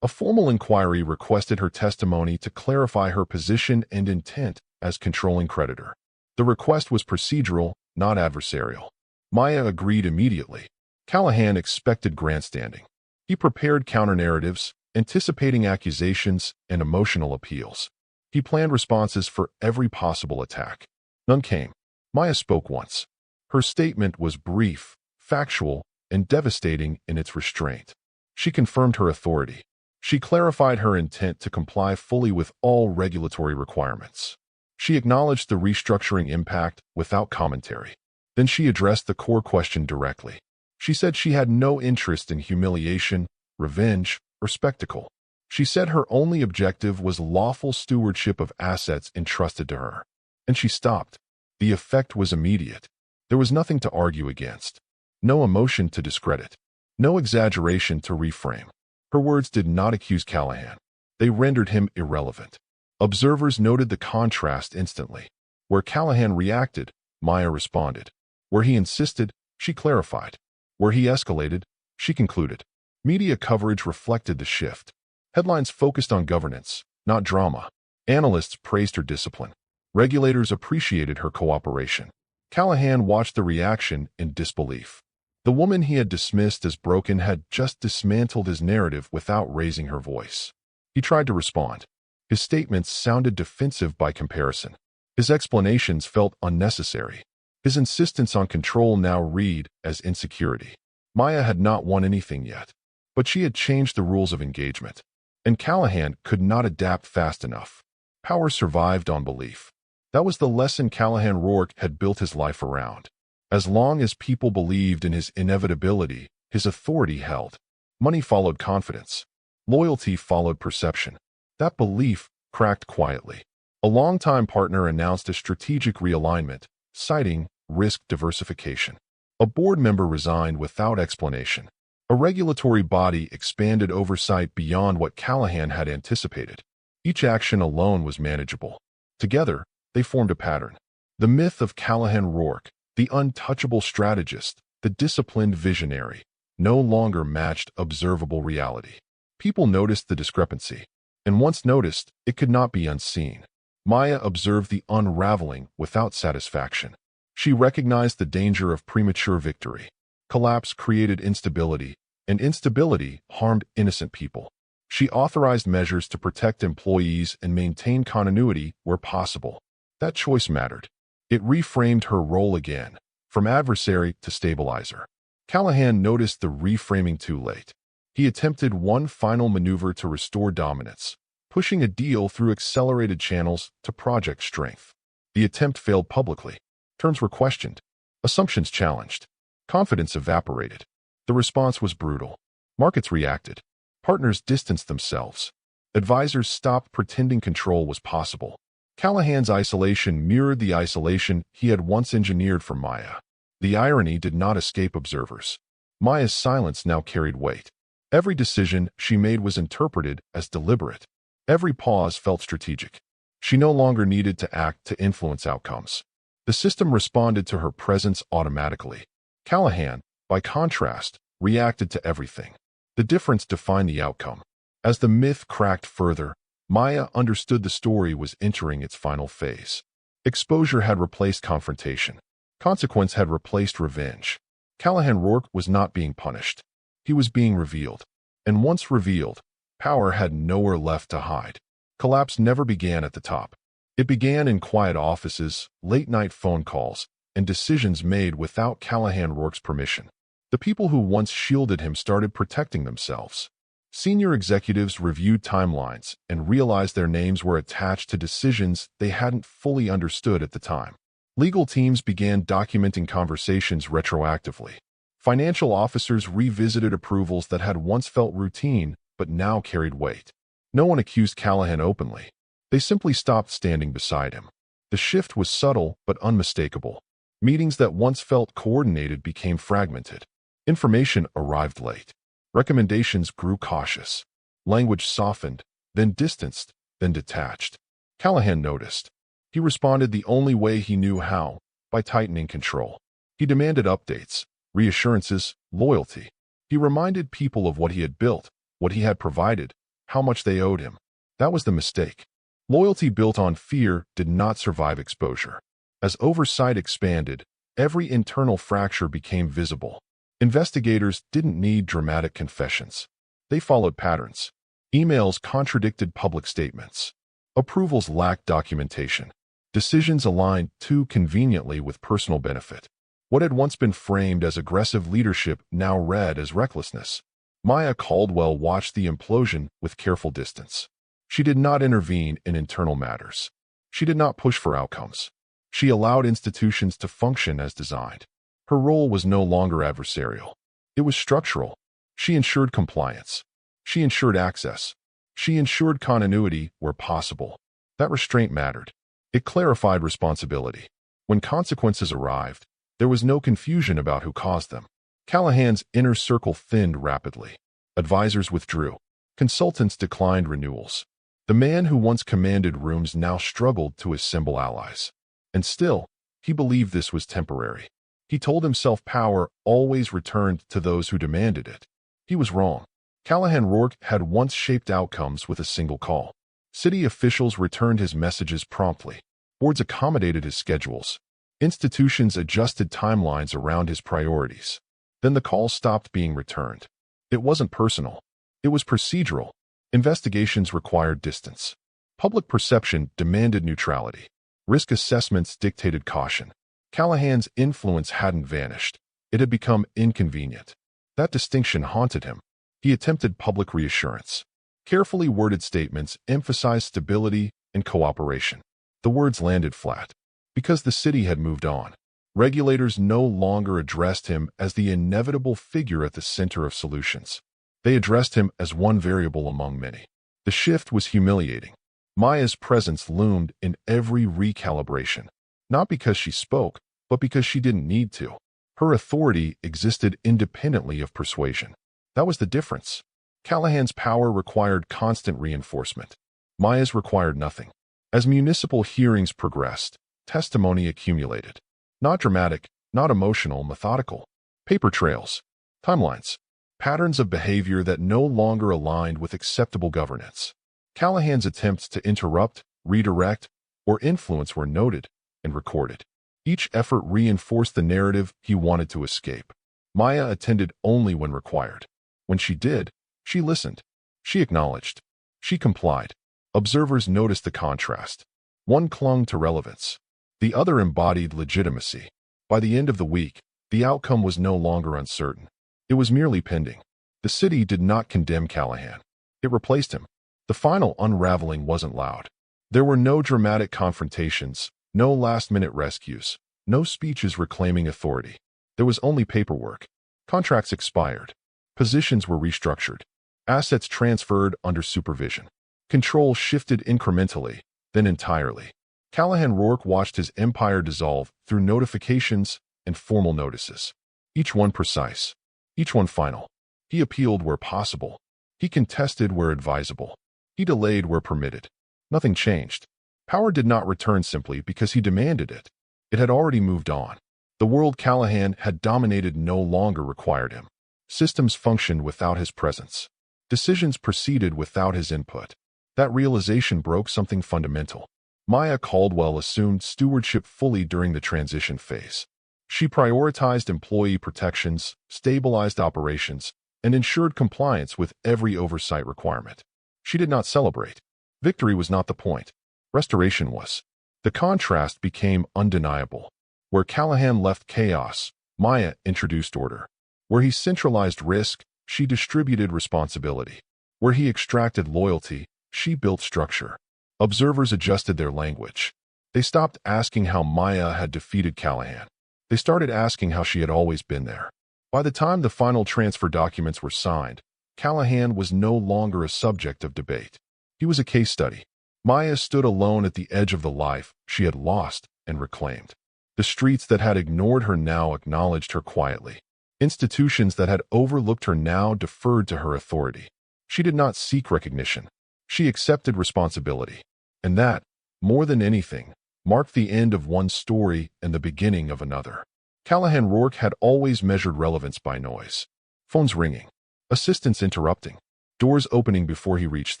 A formal inquiry requested her testimony to clarify her position and intent as controlling creditor. The request was procedural, not adversarial. Maya agreed immediately. Callahan expected grandstanding. He prepared counter-narratives, anticipating accusations and emotional appeals. He planned responses for every possible attack. None came. Maya spoke once. Her statement was brief, factual, and devastating in its restraint. She confirmed her authority. She clarified her intent to comply fully with all regulatory requirements. She acknowledged the restructuring impact without commentary. Then she addressed the core question directly. She said she had no interest in humiliation, revenge, or spectacle. She said her only objective was lawful stewardship of assets entrusted to her. And she stopped. The effect was immediate. There was nothing to argue against. No emotion to discredit. No exaggeration to reframe. Her words did not accuse Callahan. They rendered him irrelevant. Observers noted the contrast instantly. Where Callahan reacted, Maya responded. Where he insisted, she clarified. Where he escalated, she concluded. Media coverage reflected the shift. Headlines focused on governance, not drama. Analysts praised her discipline. Regulators appreciated her cooperation. Callahan watched the reaction in disbelief. The woman he had dismissed as broken had just dismantled his narrative without raising her voice. He tried to respond. His statements sounded defensive by comparison. His explanations felt unnecessary. His insistence on control now read as insecurity. Maya had not won anything yet, but she had changed the rules of engagement. And Callahan could not adapt fast enough. Power survived on belief. That was the lesson Callahan Rourke had built his life around. As long as people believed in his inevitability, his authority held. Money followed confidence. Loyalty followed perception. That belief cracked quietly. A longtime partner announced a strategic realignment, citing risk diversification. A board member resigned without explanation. A regulatory body expanded oversight beyond what Callahan had anticipated. Each action alone was manageable. Together, they formed a pattern. The myth of Callahan Rourke, the untouchable strategist, the disciplined visionary, no longer matched observable reality. People noticed the discrepancy, and once noticed, it could not be unseen. Maya observed the unraveling without satisfaction. She recognized the danger of premature victory. Collapse created instability, and instability harmed innocent people. She authorized measures to protect employees and maintain continuity where possible. That choice mattered. It reframed her role again, from adversary to stabilizer. Callahan noticed the reframing too late. He attempted one final maneuver to restore dominance, pushing a deal through accelerated channels to project strength. The attempt failed publicly. Terms were questioned. Assumptions challenged. Confidence evaporated. The response was brutal. Markets reacted. Partners distanced themselves. Advisors stopped pretending control was possible. Callahan's isolation mirrored the isolation he had once engineered for Maya. The irony did not escape observers. Maya's silence now carried weight. Every decision she made was interpreted as deliberate. Every pause felt strategic. She no longer needed to act to influence outcomes. The system responded to her presence automatically. Callahan, by contrast, reacted to everything. The difference defined the outcome. As the myth cracked further, Maya understood the story was entering its final phase. Exposure had replaced confrontation. Consequence had replaced revenge. Callahan Rourke was not being punished. He was being revealed. And once revealed, power had nowhere left to hide. Collapse never began at the top. It began in quiet offices, late-night phone calls, and decisions made without Callahan Rourke's permission. The people who once shielded him started protecting themselves. Senior executives reviewed timelines and realized their names were attached to decisions they hadn't fully understood at the time. Legal teams began documenting conversations retroactively. Financial officers revisited approvals that had once felt routine but now carried weight. No one accused Callahan openly. They simply stopped standing beside him. The shift was subtle but unmistakable. Meetings that once felt coordinated became fragmented. Information arrived late. Recommendations grew cautious. Language softened, then distanced, then detached. Callahan noticed. He responded the only way he knew how, by tightening control. He demanded updates, reassurances, loyalty. He reminded people of what he had built, what he had provided, how much they owed him. That was the mistake. Loyalty built on fear did not survive exposure. As oversight expanded, every internal fracture became visible. Investigators didn't need dramatic confessions. They followed patterns. Emails contradicted public statements. Approvals lacked documentation. Decisions aligned too conveniently with personal benefit. What had once been framed as aggressive leadership now read as recklessness. Maya Caldwell watched the implosion with careful distance. She did not intervene in internal matters. She did not push for outcomes. She allowed institutions to function as designed. Her role was no longer adversarial. It was structural. She ensured compliance. She ensured access. She ensured continuity where possible. That restraint mattered. It clarified responsibility. When consequences arrived, there was no confusion about who caused them. Callahan's inner circle thinned rapidly. Advisors withdrew. Consultants declined renewals. The man who once commanded rooms now struggled to assemble allies. And still, he believed this was temporary. He told himself power always returned to those who demanded it. He was wrong. Callahan Rourke had once shaped outcomes with a single call. City officials returned his messages promptly. Boards accommodated his schedules. Institutions adjusted timelines around his priorities. Then the call stopped being returned. It wasn't personal. It was procedural. Investigations required distance. Public perception demanded neutrality. Risk assessments dictated caution. Callahan's influence hadn't vanished. It had become inconvenient. That distinction haunted him. He attempted public reassurance. Carefully worded statements emphasized stability and cooperation. The words landed flat. Because the city had moved on. Regulators no longer addressed him as the inevitable figure at the center of solutions. They addressed him as one variable among many. The shift was humiliating. Maya's presence loomed in every recalibration, not because she spoke, but because she didn't need to. Her authority existed independently of persuasion. That was the difference. Callahan's power required constant reinforcement. Maya's required nothing. As municipal hearings progressed, testimony accumulated. Not dramatic, not emotional, methodical. Paper trails, timelines, patterns of behavior that no longer aligned with acceptable governance. Callahan's attempts to interrupt, redirect, or influence were noted and recorded. Each effort reinforced the narrative he wanted to escape. Maya attended only when required. When she did, she listened. She acknowledged. She complied. Observers noticed the contrast. One clung to relevance. The other embodied legitimacy. By the end of the week, the outcome was no longer uncertain. It was merely pending. The city did not condemn Callahan. It replaced him. The final unraveling wasn't loud. There were no dramatic confrontations, no last-minute rescues, no speeches reclaiming authority. There was only paperwork. Contracts expired. Positions were restructured. Assets transferred under supervision. Control shifted incrementally, then entirely. Callahan Rourke watched his empire dissolve through notifications and formal notices. Each one precise. Each one final. He appealed where possible. He contested where advisable. He delayed where permitted. Nothing changed. Power did not return simply because he demanded it. It had already moved on. The world Callahan had dominated no longer required him. Systems functioned without his presence. Decisions proceeded without his input. That realization broke something fundamental. Maya Caldwell assumed stewardship fully during the transition phase. She prioritized employee protections, stabilized operations, and ensured compliance with every oversight requirement. She did not celebrate. Victory was not the point. Restoration was. The contrast became undeniable. Where Callahan left chaos, Maya introduced order. Where he centralized risk, she distributed responsibility. Where he extracted loyalty, she built structure. Observers adjusted their language. They stopped asking how Maya had defeated Callahan. They started asking how she had always been there. By the time the final transfer documents were signed, Callahan was no longer a subject of debate. He was a case study. Maya stood alone at the edge of the life she had lost and reclaimed. The streets that had ignored her now acknowledged her quietly. Institutions that had overlooked her now deferred to her authority. She did not seek recognition. She accepted responsibility. And that, more than anything, marked the end of one story and the beginning of another. Callahan Rourke had always measured relevance by noise. Phones ringing. Assistants interrupting. Doors opening before he reached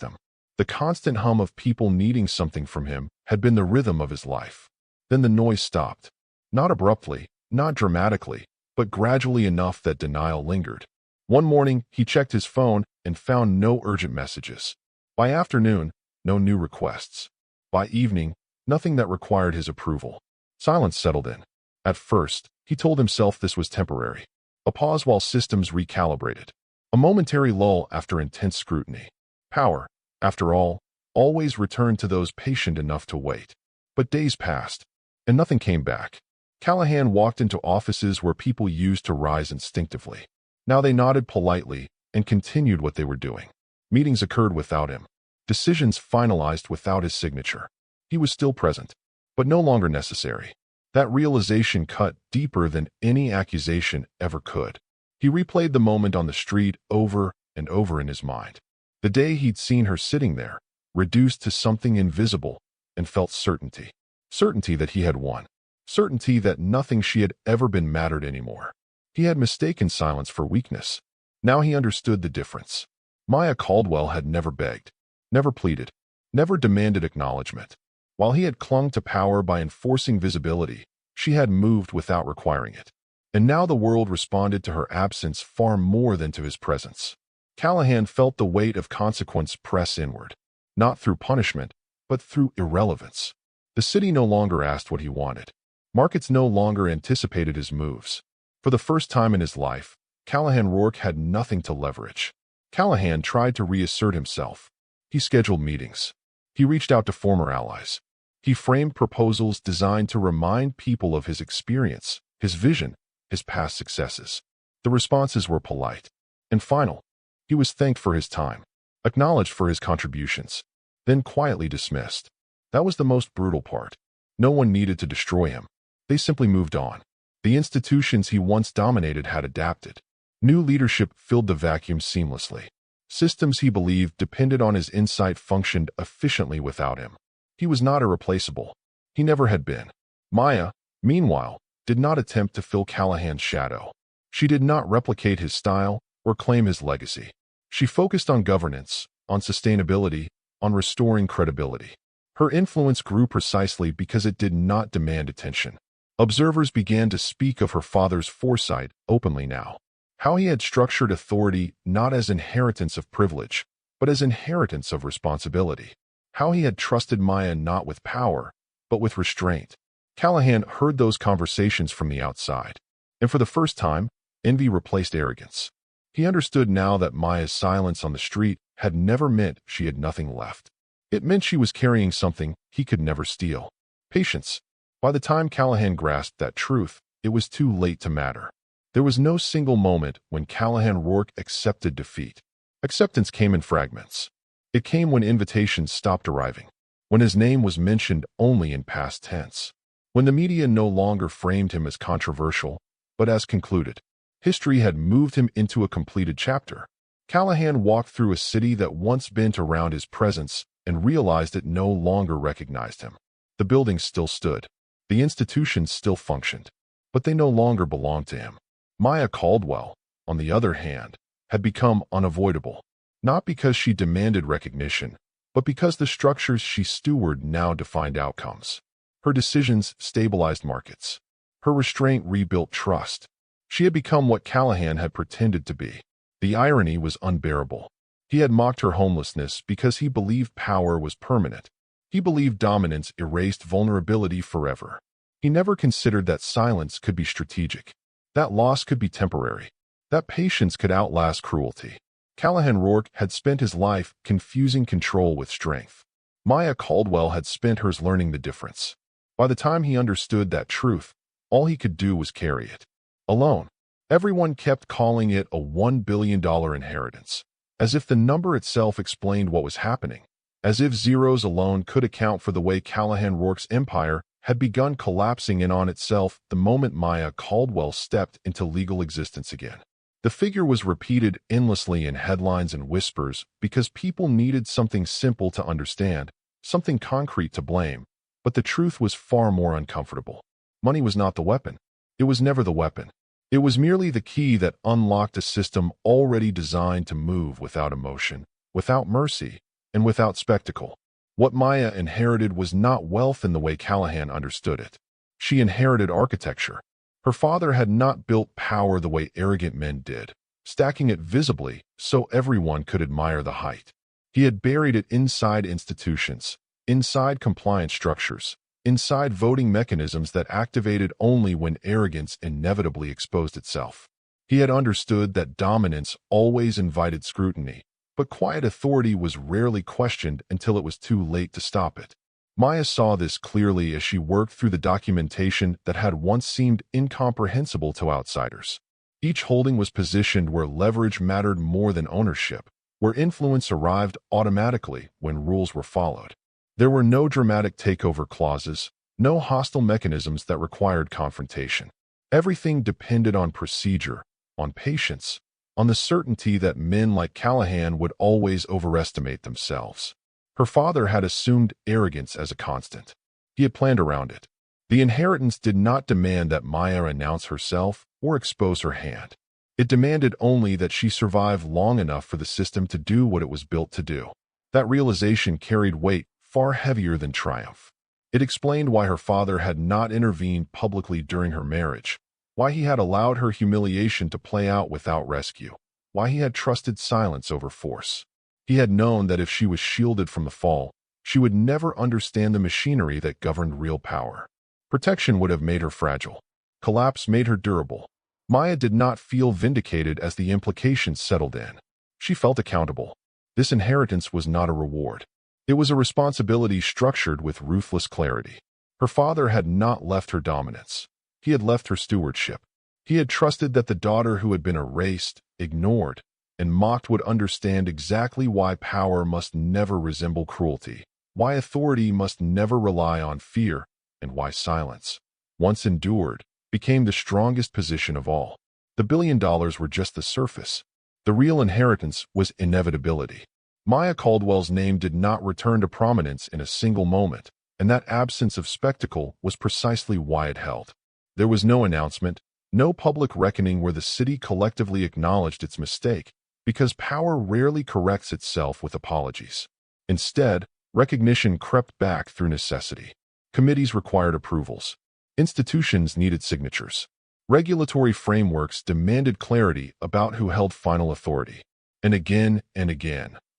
them. The constant hum of people needing something from him had been the rhythm of his life. Then the noise stopped. Not abruptly, not dramatically, but gradually enough that denial lingered. One morning, he checked his phone and found no urgent messages. By afternoon, no new requests. By evening, nothing that required his approval. Silence settled in. At first, he told himself this was temporary. A pause while systems recalibrated. A momentary lull after intense scrutiny. Power, after all, always returned to those patient enough to wait. But days passed, and nothing came back. Callahan walked into offices where people used to rise instinctively. Now they nodded politely and continued what they were doing. Meetings occurred without him. Decisions finalized without his signature. He was still present, but no longer necessary. That realization cut deeper than any accusation ever could. He replayed the moment on the street over and over in his mind. The day he'd seen her sitting there, reduced to something invisible, and felt certainty. Certainty that he had won. Certainty that nothing she had ever been mattered anymore. He had mistaken silence for weakness. Now he understood the difference. Maya Caldwell had never begged, never pleaded, never demanded acknowledgement. While he had clung to power by enforcing visibility, she had moved without requiring it. And now the world responded to her absence far more than to his presence. Callahan felt the weight of consequence press inward, not through punishment, but through irrelevance. The city no longer asked what he wanted. Markets no longer anticipated his moves. For the first time in his life, Callahan Rourke had nothing to leverage. Callahan tried to reassert himself. He scheduled meetings. He reached out to former allies. He framed proposals designed to remind people of his experience, his vision, his past successes. The responses were polite and final. He was thanked for his time, acknowledged for his contributions, then quietly dismissed. That was the most brutal part. No one needed to destroy him. They simply moved on. The institutions he once dominated had adapted. New leadership filled the vacuum seamlessly. Systems he believed depended on his insight functioned efficiently without him. He was not irreplaceable. He never had been. Maya, meanwhile, did not attempt to fill Callahan's shadow. She did not replicate his style or claim his legacy. She focused on governance, on sustainability, on restoring credibility. Her influence grew precisely because it did not demand attention. Observers began to speak of her father's foresight openly now. How he had structured authority not as inheritance of privilege, but as inheritance of responsibility. How he had trusted Maya not with power, but with restraint. Callahan heard those conversations from the outside, and for the first time, envy replaced arrogance. He understood now that Maya's silence on the street had never meant she had nothing left. It meant she was carrying something he could never steal. Patience. By the time Callahan grasped that truth, it was too late to matter. There was no single moment when Callahan Rourke accepted defeat. Acceptance came in fragments. It came when invitations stopped arriving, when his name was mentioned only in past tense, when the media no longer framed him as controversial, but as concluded. History had moved him into a completed chapter. Callahan walked through a city that once bent around his presence and realized it no longer recognized him. The buildings still stood. The institutions still functioned, but they no longer belonged to him. Maya Caldwell, on the other hand, had become unavoidable, not because she demanded recognition, but because the structures she stewarded now defined outcomes. Her decisions stabilized markets. Her restraint rebuilt trust. She had become what Callahan had pretended to be. The irony was unbearable. He had mocked her homelessness because he believed power was permanent. He believed dominance erased vulnerability forever. He never considered that silence could be strategic, that loss could be temporary, that patience could outlast cruelty. Callahan Rourke had spent his life confusing control with strength. Maya Caldwell had spent hers learning the difference. By the time he understood that truth, all he could do was carry it. Alone. Everyone kept calling it a $1 billion inheritance, as if the number itself explained what was happening, as if zeros alone could account for the way Callahan Rourke's empire had begun collapsing in on itself the moment Maya Caldwell stepped into legal existence again. The figure was repeated endlessly in headlines and whispers because people needed something simple to understand, something concrete to blame, but the truth was far more uncomfortable. Money was not the weapon. It was never the weapon. It was merely the key that unlocked a system already designed to move without emotion, without mercy, and without spectacle. What Maya inherited was not wealth in the way Callahan understood it. She inherited architecture. Her father had not built power the way arrogant men did, stacking it visibly so everyone could admire the height. He had buried it inside institutions, inside compliance structures, inside voting mechanisms that activated only when arrogance inevitably exposed itself. He had understood that dominance always invited scrutiny, but quiet authority was rarely questioned until it was too late to stop it. Maya saw this clearly as she worked through the documentation that had once seemed incomprehensible to outsiders. Each holding was positioned where leverage mattered more than ownership, where influence arrived automatically when rules were followed. There were no dramatic takeover clauses, no hostile mechanisms that required confrontation. Everything depended on procedure, on patience, on the certainty that men like Callahan would always overestimate themselves. Her father had assumed arrogance as a constant. He had planned around it. The inheritance did not demand that Maya announce herself or expose her hand. It demanded only that she survive long enough for the system to do what it was built to do. That realization carried weight far heavier than triumph. It explained why her father had not intervened publicly during her marriage, why he had allowed her humiliation to play out without rescue, why he had trusted silence over force. He had known that if she was shielded from the fall, she would never understand the machinery that governed real power. Protection would have made her fragile. Collapse made her durable. Maya did not feel vindicated as the implications settled in. She felt accountable. This inheritance was not a reward. It was a responsibility structured with ruthless clarity. Her father had not left her dominance. He had left her stewardship. He had trusted that the daughter who had been erased, ignored, and mocked would understand exactly why power must never resemble cruelty, why authority must never rely on fear, and why silence, once endured, became the strongest position of all. The $1 billion were just the surface. The real inheritance was inevitability. Maya Caldwell's name did not return to prominence in a single moment, and that absence of spectacle was precisely why it held. There was no announcement, no public reckoning where the city collectively acknowledged its mistake, because power rarely corrects itself with apologies. Instead, recognition crept back through necessity. Committees required approvals. Institutions needed signatures. Regulatory frameworks demanded clarity about who held final authority. And again,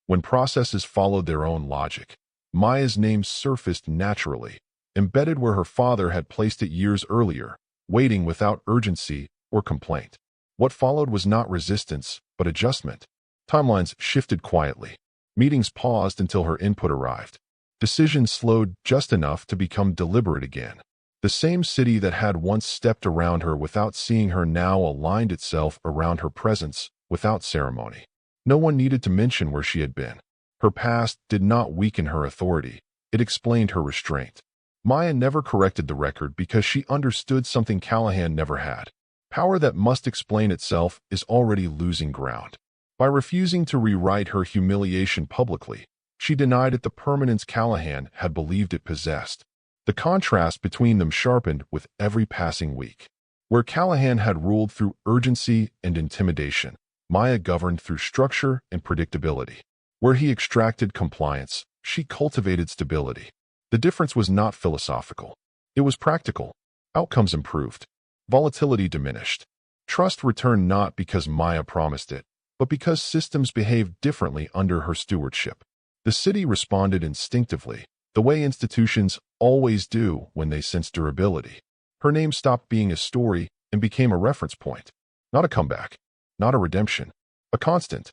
when processes followed their own logic, Maya's name surfaced naturally, embedded where her father had placed it years earlier, waiting without urgency or complaint. What followed was not resistance, but adjustment. Timelines shifted quietly. Meetings paused until her input arrived. Decisions slowed just enough to become deliberate again. The same city that had once stepped around her without seeing her now aligned itself around her presence without ceremony. No one needed to mention where she had been. Her past did not weaken her authority. It explained her restraint. Maya never corrected the record because she understood something Callahan never had. Power that must explain itself is already losing ground. By refusing to rewrite her humiliation publicly, she denied it the permanence Callahan had believed it possessed. The contrast between them sharpened with every passing week. Where Callahan had ruled through urgency and intimidation, Maya governed through structure and predictability. Where he extracted compliance, she cultivated stability. The difference was not philosophical. It was practical. Outcomes improved. Volatility diminished. Trust returned not because Maya promised it, but because systems behaved differently under her stewardship. The city responded instinctively, the way institutions always do when they sense durability. Her name stopped being a story and became a reference point. Not a comeback, not a redemption, a constant.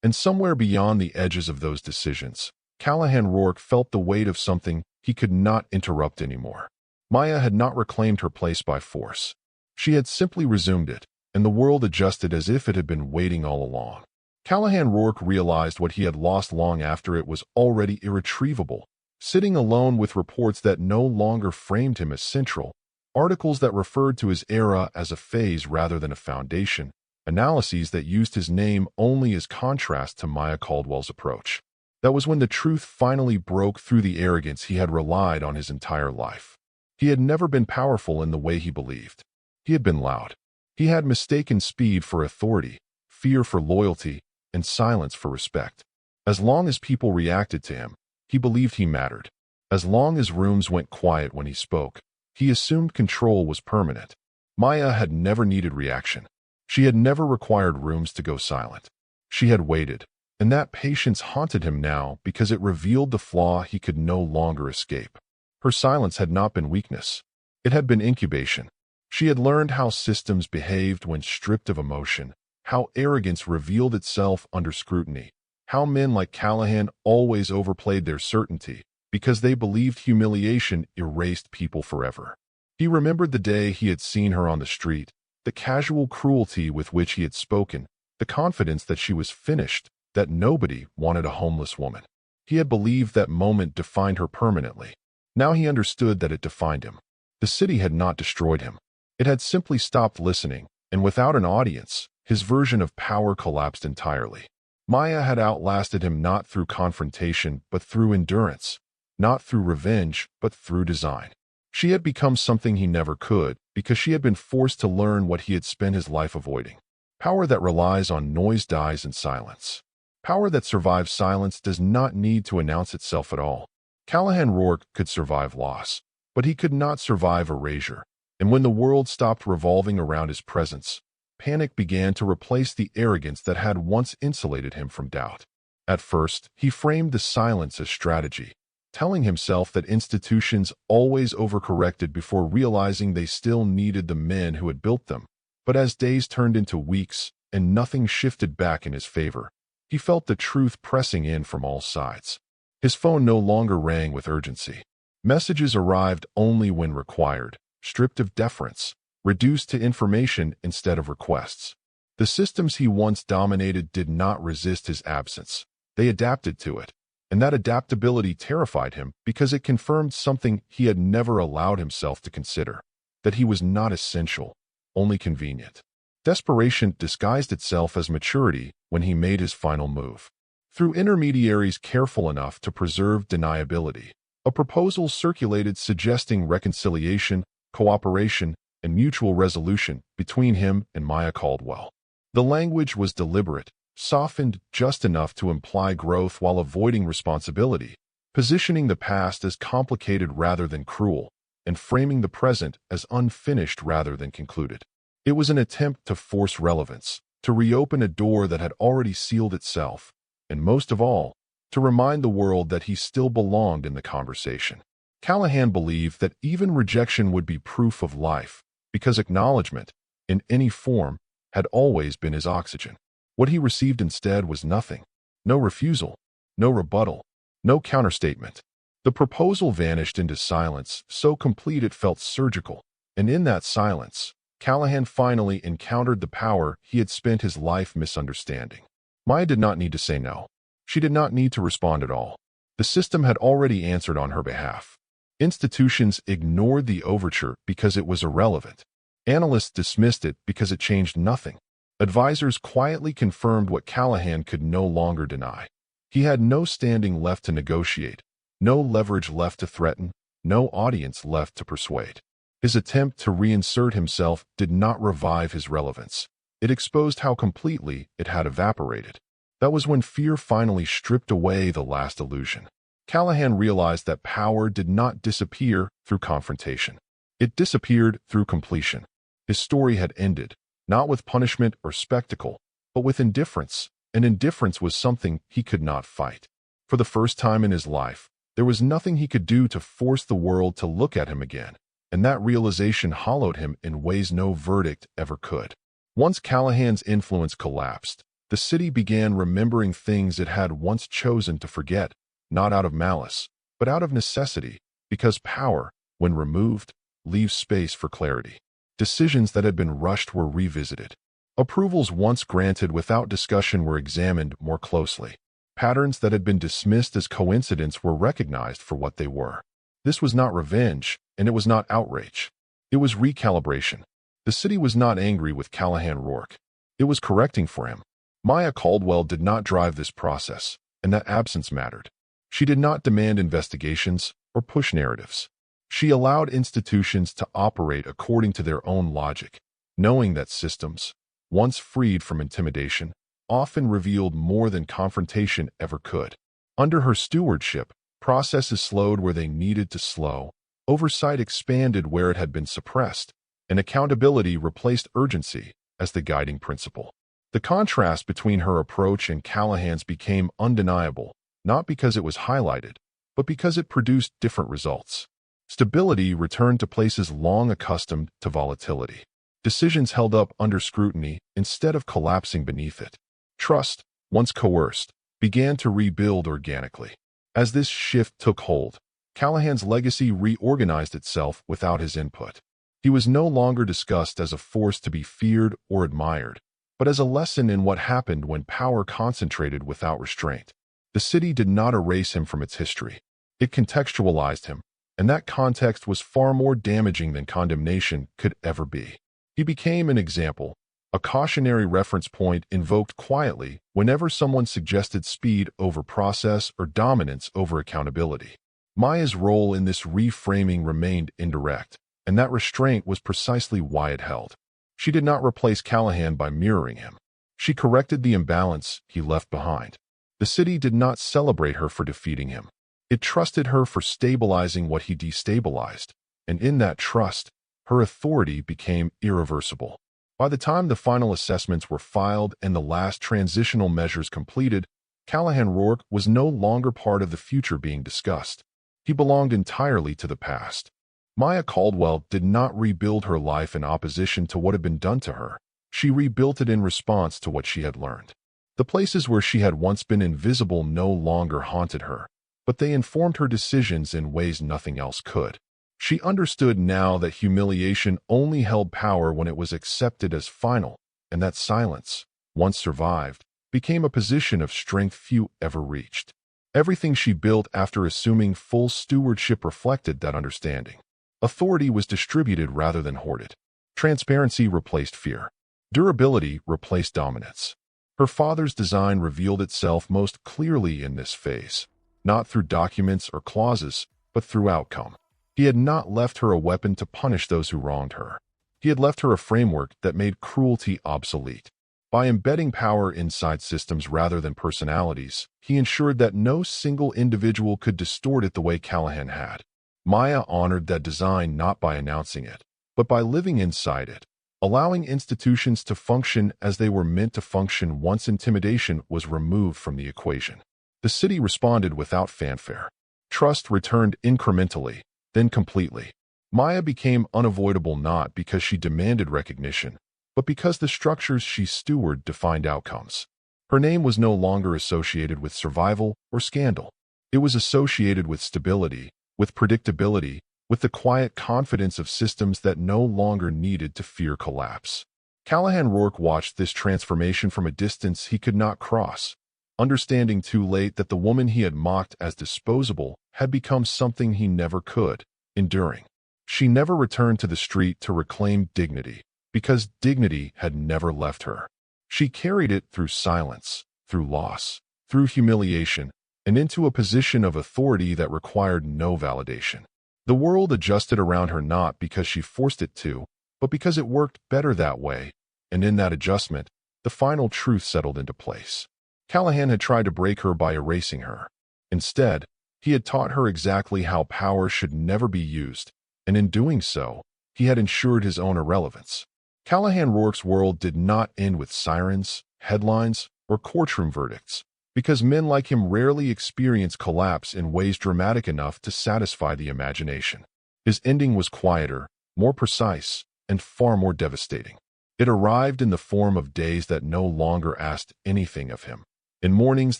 And somewhere beyond the edges of those decisions, Callahan Rourke felt the weight of something he could not interrupt anymore. Maya had not reclaimed her place by force. She had simply resumed it, and the world adjusted as if it had been waiting all along. Callahan Rourke realized what he had lost long after it was already irretrievable, sitting alone with reports that no longer framed him as central, articles that referred to his era as a phase rather than a foundation, analyses that used his name only as contrast to Maya Caldwell's approach. That was when the truth finally broke through the arrogance he had relied on his entire life. He had never been powerful in the way he believed. He had been loud. He had mistaken speed for authority, fear for loyalty, and silence for respect. As long as people reacted to him, he believed he mattered. As long as rooms went quiet when he spoke, he assumed control was permanent. Maya had never needed reaction. She had never required rooms to go silent. She had waited, and that patience haunted him now because it revealed the flaw he could no longer escape. Her silence had not been weakness. It had been incubation. She had learned how systems behaved when stripped of emotion, how arrogance revealed itself under scrutiny, how men like Callahan always overplayed their certainty because they believed humiliation erased people forever. He remembered the day he had seen her on the street, the casual cruelty with which he had spoken, the confidence that she was finished, that nobody wanted a homeless woman. He had believed that moment defined her permanently. Now he understood that it defined him. The city had not destroyed him. It had simply stopped listening, and without an audience, his version of power collapsed entirely. Maya had outlasted him not through confrontation, but through endurance, not through revenge, but through design. She had become something he never could, because she had been forced to learn what he had spent his life avoiding. Power that relies on noise dies in silence. Power that survives silence does not need to announce itself at all. Callahan Rourke could survive loss, but he could not survive erasure. And when the world stopped revolving around his presence, panic began to replace the arrogance that had once insulated him from doubt. At first, he framed the silence as strategy, telling himself that institutions always overcorrected before realizing they still needed the men who had built them. But as days turned into weeks and nothing shifted back in his favor, he felt the truth pressing in from all sides. His phone no longer rang with urgency. Messages arrived only when required, stripped of deference, reduced to information instead of requests. The systems he once dominated did not resist his absence. They adapted to it, and that adaptability terrified him because it confirmed something he had never allowed himself to consider, that he was not essential, only convenient. Desperation disguised itself as maturity when he made his final move. Through intermediaries careful enough to preserve deniability, a proposal circulated suggesting reconciliation, cooperation, and mutual resolution between him and Maya Caldwell. The language was deliberate, softened just enough to imply growth while avoiding responsibility, positioning the past as complicated rather than cruel, and framing the present as unfinished rather than concluded. It was an attempt to force relevance, to reopen a door that had already sealed itself, and most of all, to remind the world that he still belonged in the conversation. Callahan believed that even rejection would be proof of life, because acknowledgement, in any form, had always been his oxygen. What he received instead was nothing. No refusal, no rebuttal, no counterstatement. The proposal vanished into silence, so complete it felt surgical, and in that silence, Callahan finally encountered the power he had spent his life misunderstanding. Maya did not need to say no. She did not need to respond at all. The system had already answered on her behalf. Institutions ignored the overture because it was irrelevant. Analysts dismissed it because it changed nothing. Advisors quietly confirmed what Callahan could no longer deny. He had no standing left to negotiate, no leverage left to threaten, no audience left to persuade. His attempt to reinsert himself did not revive his relevance. It exposed how completely it had evaporated. That was when fear finally stripped away the last illusion. Callahan realized that power did not disappear through confrontation. It disappeared through completion. His story had ended, not with punishment or spectacle, but with indifference, and indifference was something he could not fight. For the first time in his life, there was nothing he could do to force the world to look at him again, and that realization hollowed him in ways no verdict ever could. Once Callahan's influence collapsed, the city began remembering things it had once chosen to forget, not out of malice, but out of necessity, because power, when removed, leaves space for clarity. Decisions that had been rushed were revisited. Approvals once granted without discussion were examined more closely. Patterns that had been dismissed as coincidence were recognized for what they were. This was not revenge, and it was not outrage. It was recalibration. The city was not angry with Callahan Rourke. It was correcting for him. Maya Caldwell did not drive this process, and that absence mattered. She did not demand investigations or push narratives. She allowed institutions to operate according to their own logic, knowing that systems, once freed from intimidation, often revealed more than confrontation ever could. Under her stewardship, processes slowed where they needed to slow, oversight expanded where it had been suppressed, and accountability replaced urgency as the guiding principle. The contrast between her approach and Callahan's became undeniable, not because it was highlighted, but because it produced different results. Stability returned to places long accustomed to volatility. Decisions held up under scrutiny instead of collapsing beneath it. Trust, once coerced, began to rebuild organically. As this shift took hold, Callahan's legacy reorganized itself without his input. He was no longer discussed as a force to be feared or admired, but as a lesson in what happened when power concentrated without restraint. The city did not erase him from its history. It contextualized him, and that context was far more damaging than condemnation could ever be. He became an example, a cautionary reference point invoked quietly whenever someone suggested speed over process or dominance over accountability. Maya's role in this reframing remained indirect, and that restraint was precisely why it held. She did not replace Callahan by mirroring him. She corrected the imbalance he left behind. The city did not celebrate her for defeating him. It trusted her for stabilizing what he destabilized, and in that trust, her authority became irreversible. By the time the final assessments were filed and the last transitional measures completed, Callahan Rourke was no longer part of the future being discussed. He belonged entirely to the past. Maya Caldwell did not rebuild her life in opposition to what had been done to her. She rebuilt it in response to what she had learned. The places where she had once been invisible no longer haunted her. but they informed her decisions in ways nothing else could. She understood now that humiliation only held power when it was accepted as final, and that silence, once survived, became a position of strength few ever reached. Everything she built after assuming full stewardship reflected that understanding. Authority was distributed rather than hoarded. Transparency replaced fear. Durability replaced dominance. Her father's design revealed itself most clearly in this phase, not through documents or clauses, but through outcome. He had not left her a weapon to punish those who wronged her. He had left her a framework that made cruelty obsolete. By embedding power inside systems rather than personalities, he ensured that no single individual could distort it the way Callahan had. Maya honored that design not by announcing it, but by living inside it, allowing institutions to function as they were meant to function once intimidation was removed from the equation. The city responded without fanfare. Trust returned incrementally, then completely. Maya became unavoidable not because she demanded recognition, but because the structures she stewarded defined outcomes. Her name was no longer associated with survival or scandal. It was associated with stability, with predictability, with the quiet confidence of systems that no longer needed to fear collapse. Callahan Rourke watched this transformation from a distance he could not cross, understanding too late that the woman he had mocked as disposable had become something he never could, enduring. She never returned to the street to reclaim dignity, because dignity had never left her. She carried it through silence, through loss, through humiliation, and into a position of authority that required no validation. The world adjusted around her not because she forced it to, but because it worked better that way, and in that adjustment, the final truth settled into place. Callahan had tried to break her by erasing her. Instead, he had taught her exactly how power should never be used, and in doing so, he had ensured his own irrelevance. Callahan Rourke's world did not end with sirens, headlines, or courtroom verdicts, because men like him rarely experience collapse in ways dramatic enough to satisfy the imagination. His ending was quieter, more precise, and far more devastating. It arrived in the form of days that no longer asked anything of him, in mornings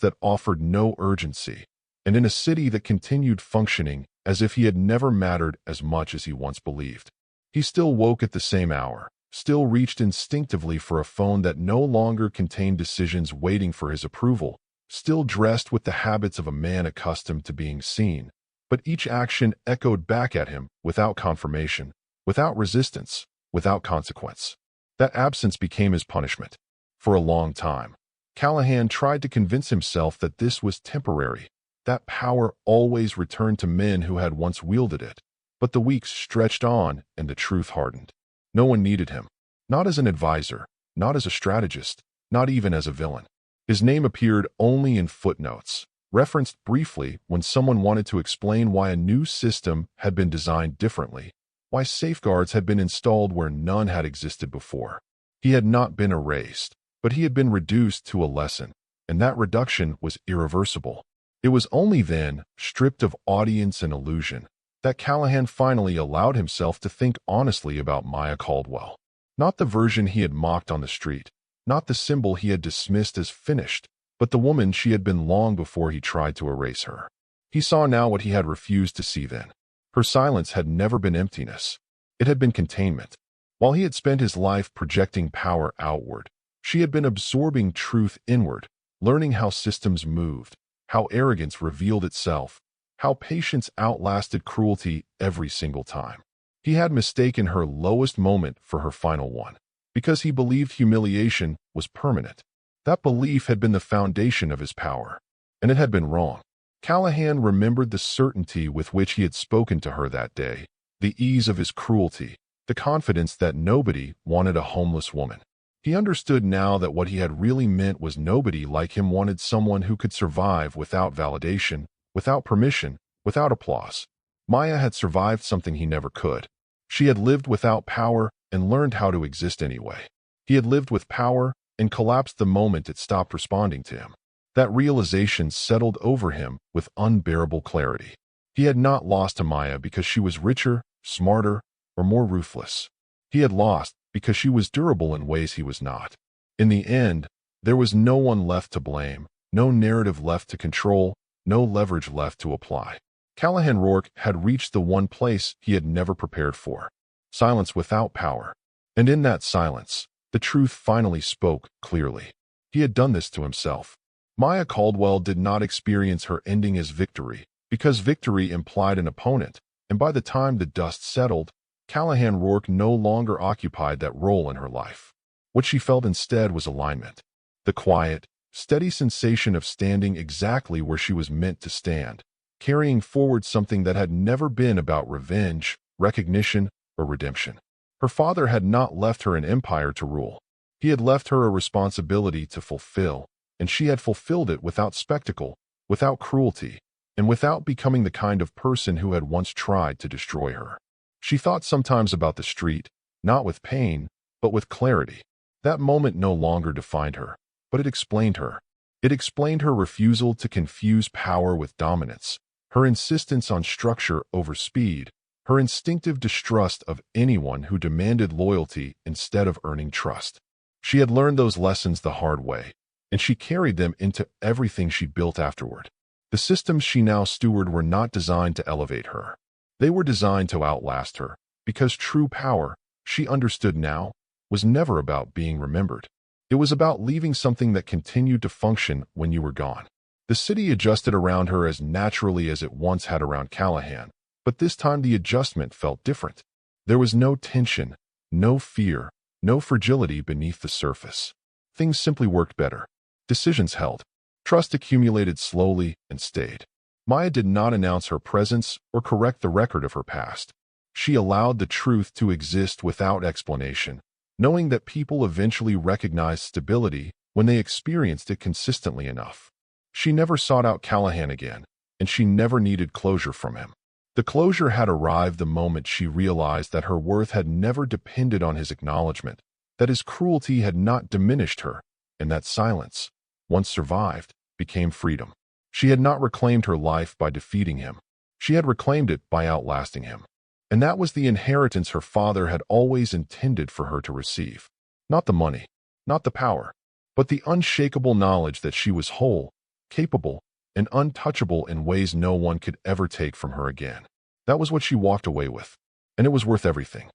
that offered no urgency, and in a city that continued functioning as if he had never mattered as much as he once believed. He still woke at the same hour, still reached instinctively for a phone that no longer contained decisions waiting for his approval, still dressed with the habits of a man accustomed to being seen, but each action echoed back at him without confirmation, without resistance, without consequence. That absence became his punishment. For a long time, Callahan tried to convince himself that this was temporary, that power always returned to men who had once wielded it. But the weeks stretched on and the truth hardened. No one needed him, not as an advisor, not as a strategist, not even as a villain. His name appeared only in footnotes, referenced briefly when someone wanted to explain why a new system had been designed differently, why safeguards had been installed where none had existed before. He had not been erased, but he had been reduced to a lesson, and that reduction was irreversible. It was only then, stripped of audience and illusion, that Callahan finally allowed himself to think honestly about Maya Caldwell. Not the version he had mocked on the street, not the symbol he had dismissed as finished, but the woman she had been long before he tried to erase her. He saw now what he had refused to see then. Her silence had never been emptiness. It had been containment. While he had spent his life projecting power outward, she had been absorbing truth inward, learning how systems moved, how arrogance revealed itself, how patience outlasted cruelty every single time. He had mistaken her lowest moment for her final one, because he believed humiliation was permanent. That belief had been the foundation of his power, and it had been wrong. Callahan remembered the certainty with which he had spoken to her that day, the ease of his cruelty, the confidence that nobody wanted a homeless woman. He understood now that what he had really meant was nobody like him wanted someone who could survive without validation, without permission, without applause. Maya had survived something he never could. She had lived without power and learned how to exist anyway. He had lived with power and collapsed the moment it stopped responding to him. That realization settled over him with unbearable clarity. He had not lost to Maya because she was richer, smarter, or more ruthless. He had lost because she was durable in ways he was not. In the end, there was no one left to blame, no narrative left to control, no leverage left to apply. Callahan Rourke had reached the one place he had never prepared for. Silence without power. And in that silence, the truth finally spoke clearly. He had done this to himself. Maya Caldwell did not experience her ending as victory, because victory implied an opponent, and by the time the dust settled, Callahan Rourke no longer occupied that role in her life. What she felt instead was alignment. The quiet, steady sensation of standing exactly where she was meant to stand, carrying forward something that had never been about revenge, recognition, or redemption. Her father had not left her an empire to rule. He had left her a responsibility to fulfill, and she had fulfilled it without spectacle, without cruelty, and without becoming the kind of person who had once tried to destroy her. She thought sometimes about the street, not with pain, but with clarity. That moment no longer defined her, but it explained her. It explained her refusal to confuse power with dominance, her insistence on structure over speed, her instinctive distrust of anyone who demanded loyalty instead of earning trust. She had learned those lessons the hard way, and she carried them into everything she built afterward. The systems she now stewarded were not designed to elevate her. They were designed to outlast her, because true power, she understood now, was never about being remembered. It was about leaving something that continued to function when you were gone. The city adjusted around her as naturally as it once had around Callahan, but this time the adjustment felt different. There was no tension, no fear, no fragility beneath the surface. Things simply worked better. Decisions held. Trust accumulated slowly and stayed. Maya did not announce her presence or correct the record of her past. She allowed the truth to exist without explanation, knowing that people eventually recognized stability when they experienced it consistently enough. She never sought out Callahan again, and she never needed closure from him. The closure had arrived the moment she realized that her worth had never depended on his acknowledgement, that his cruelty had not diminished her, and that silence, once survived, became freedom. She had not reclaimed her life by defeating him. She had reclaimed it by outlasting him. And that was the inheritance her father had always intended for her to receive. Not the money, not the power, but the unshakable knowledge that she was whole, capable, and untouchable in ways no one could ever take from her again. That was what she walked away with, and it was worth everything.